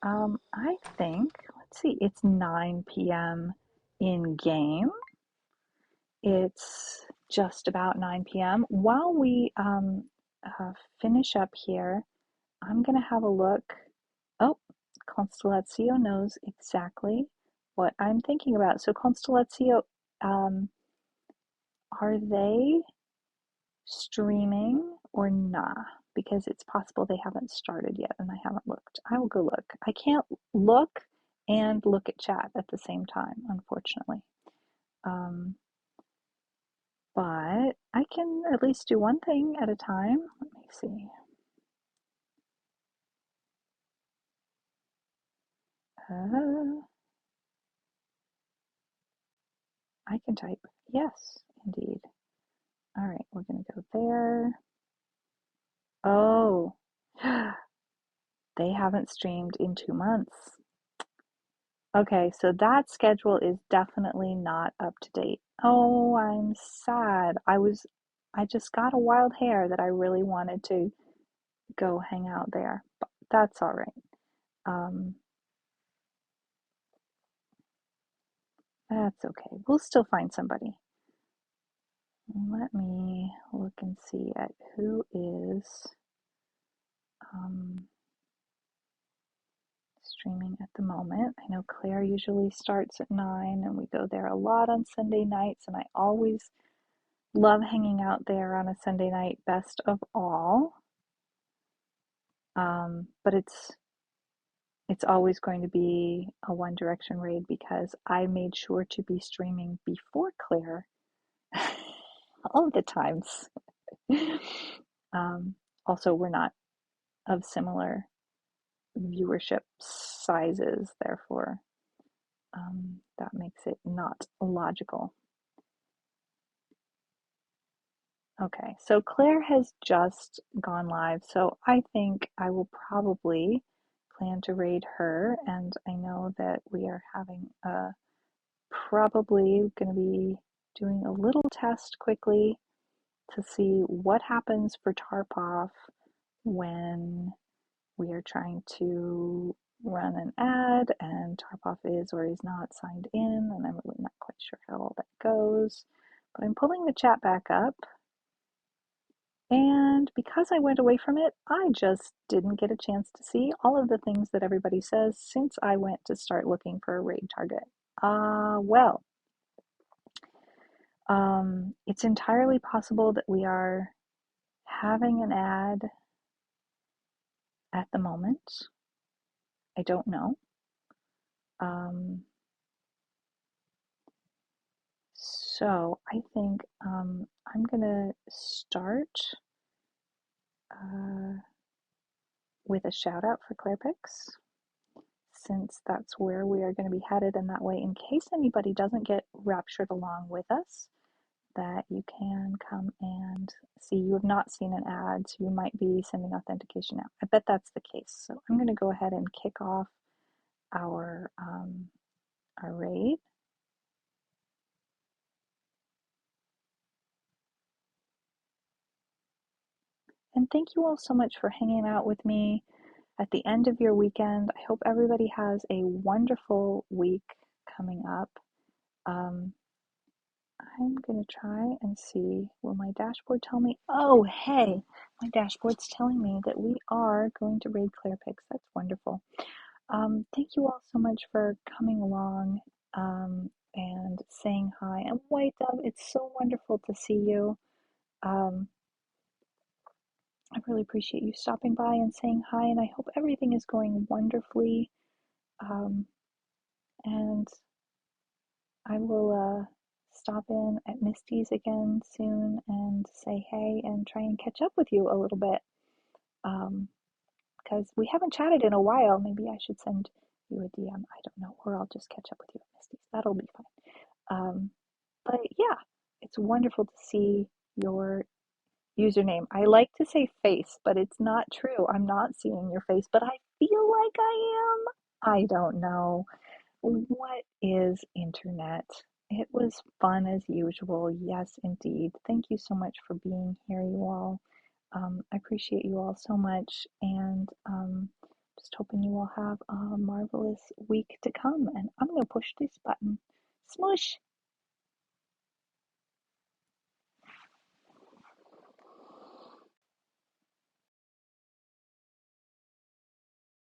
I think, let's see, it's 9 p.m. in game. It's just about 9 p.m. While we finish up here, I'm going to have a look. Oh, Constellatio knows exactly what I'm thinking about. So, Constellatio, are they streaming or nah? Because it's possible they haven't started yet and I haven't looked. I will go look. I can't look and look at chat at the same time, unfortunately. But I can at least do one thing at a time. Let me see. I can type. Yes, indeed. All right, we're going to go there. Oh, they haven't streamed in 2 months. Okay, so that schedule is definitely not up to date. Oh, I'm sad. I just got a wild hair that I really wanted to go hang out there, but that's all right. That's okay. We'll still find somebody. Let me look and see at who is streaming at the moment. I know Claire usually starts at 9 and we go there a lot on Sunday nights, and I always love hanging out there on a Sunday night, best of all. But it's always going to be a One Direction raid because I made sure to be streaming before Claire all of the times. Also, we're not of similar viewership sizes, therefore that makes it not logical. Okay, so Claire has just gone live, so I think I will probably plan to raid her, and I know that we are having probably going to be doing a little test quickly to see what happens for Tarpoff when we are trying to run an ad and Tarpoff is or is not signed in, and I'm really not quite sure how all that goes. But I'm pulling the chat back up, and because I went away from it, I just didn't get a chance to see all of the things that everybody says since I went to start looking for a raid target. Well, it's entirely possible that we are having an ad at the moment. I don't know. So I think I'm going to start with a shout out for Claire Picks, since that's where we are going to be headed, and that way, in case anybody doesn't get raptured along with us, that you can come and see. You have not seen an ad, so you might be sending authentication out. I bet that's the case. So I'm going to go ahead and kick off our raid. And thank you all so much for hanging out with me at the end of your weekend. I hope everybody has a wonderful week coming up. I'm going to try and see, will my dashboard tell me? Oh, hey, my dashboard's telling me that we are going to raid Claire Picks. That's wonderful. Thank you all so much for coming along and saying hi. And White Dove, it's so wonderful to see you. I really appreciate you stopping by and saying hi, and I hope everything is going wonderfully. And I will stop in at Misty's again soon and say hey and try and catch up with you a little bit. Because we haven't chatted in a while. Maybe I should send you a DM. I don't know. Or I'll just catch up with you at Misty's. That'll be fine. But yeah, it's wonderful to see your username. I like to say face, but it's not true. I'm not seeing your face, but I feel like I am. I don't know. What is internet? It was fun as usual. Yes, indeed. Thank you so much for being here, you all. I appreciate you all so much, and just hoping you all have a marvelous week to come. And I'm going to push this button. Smush!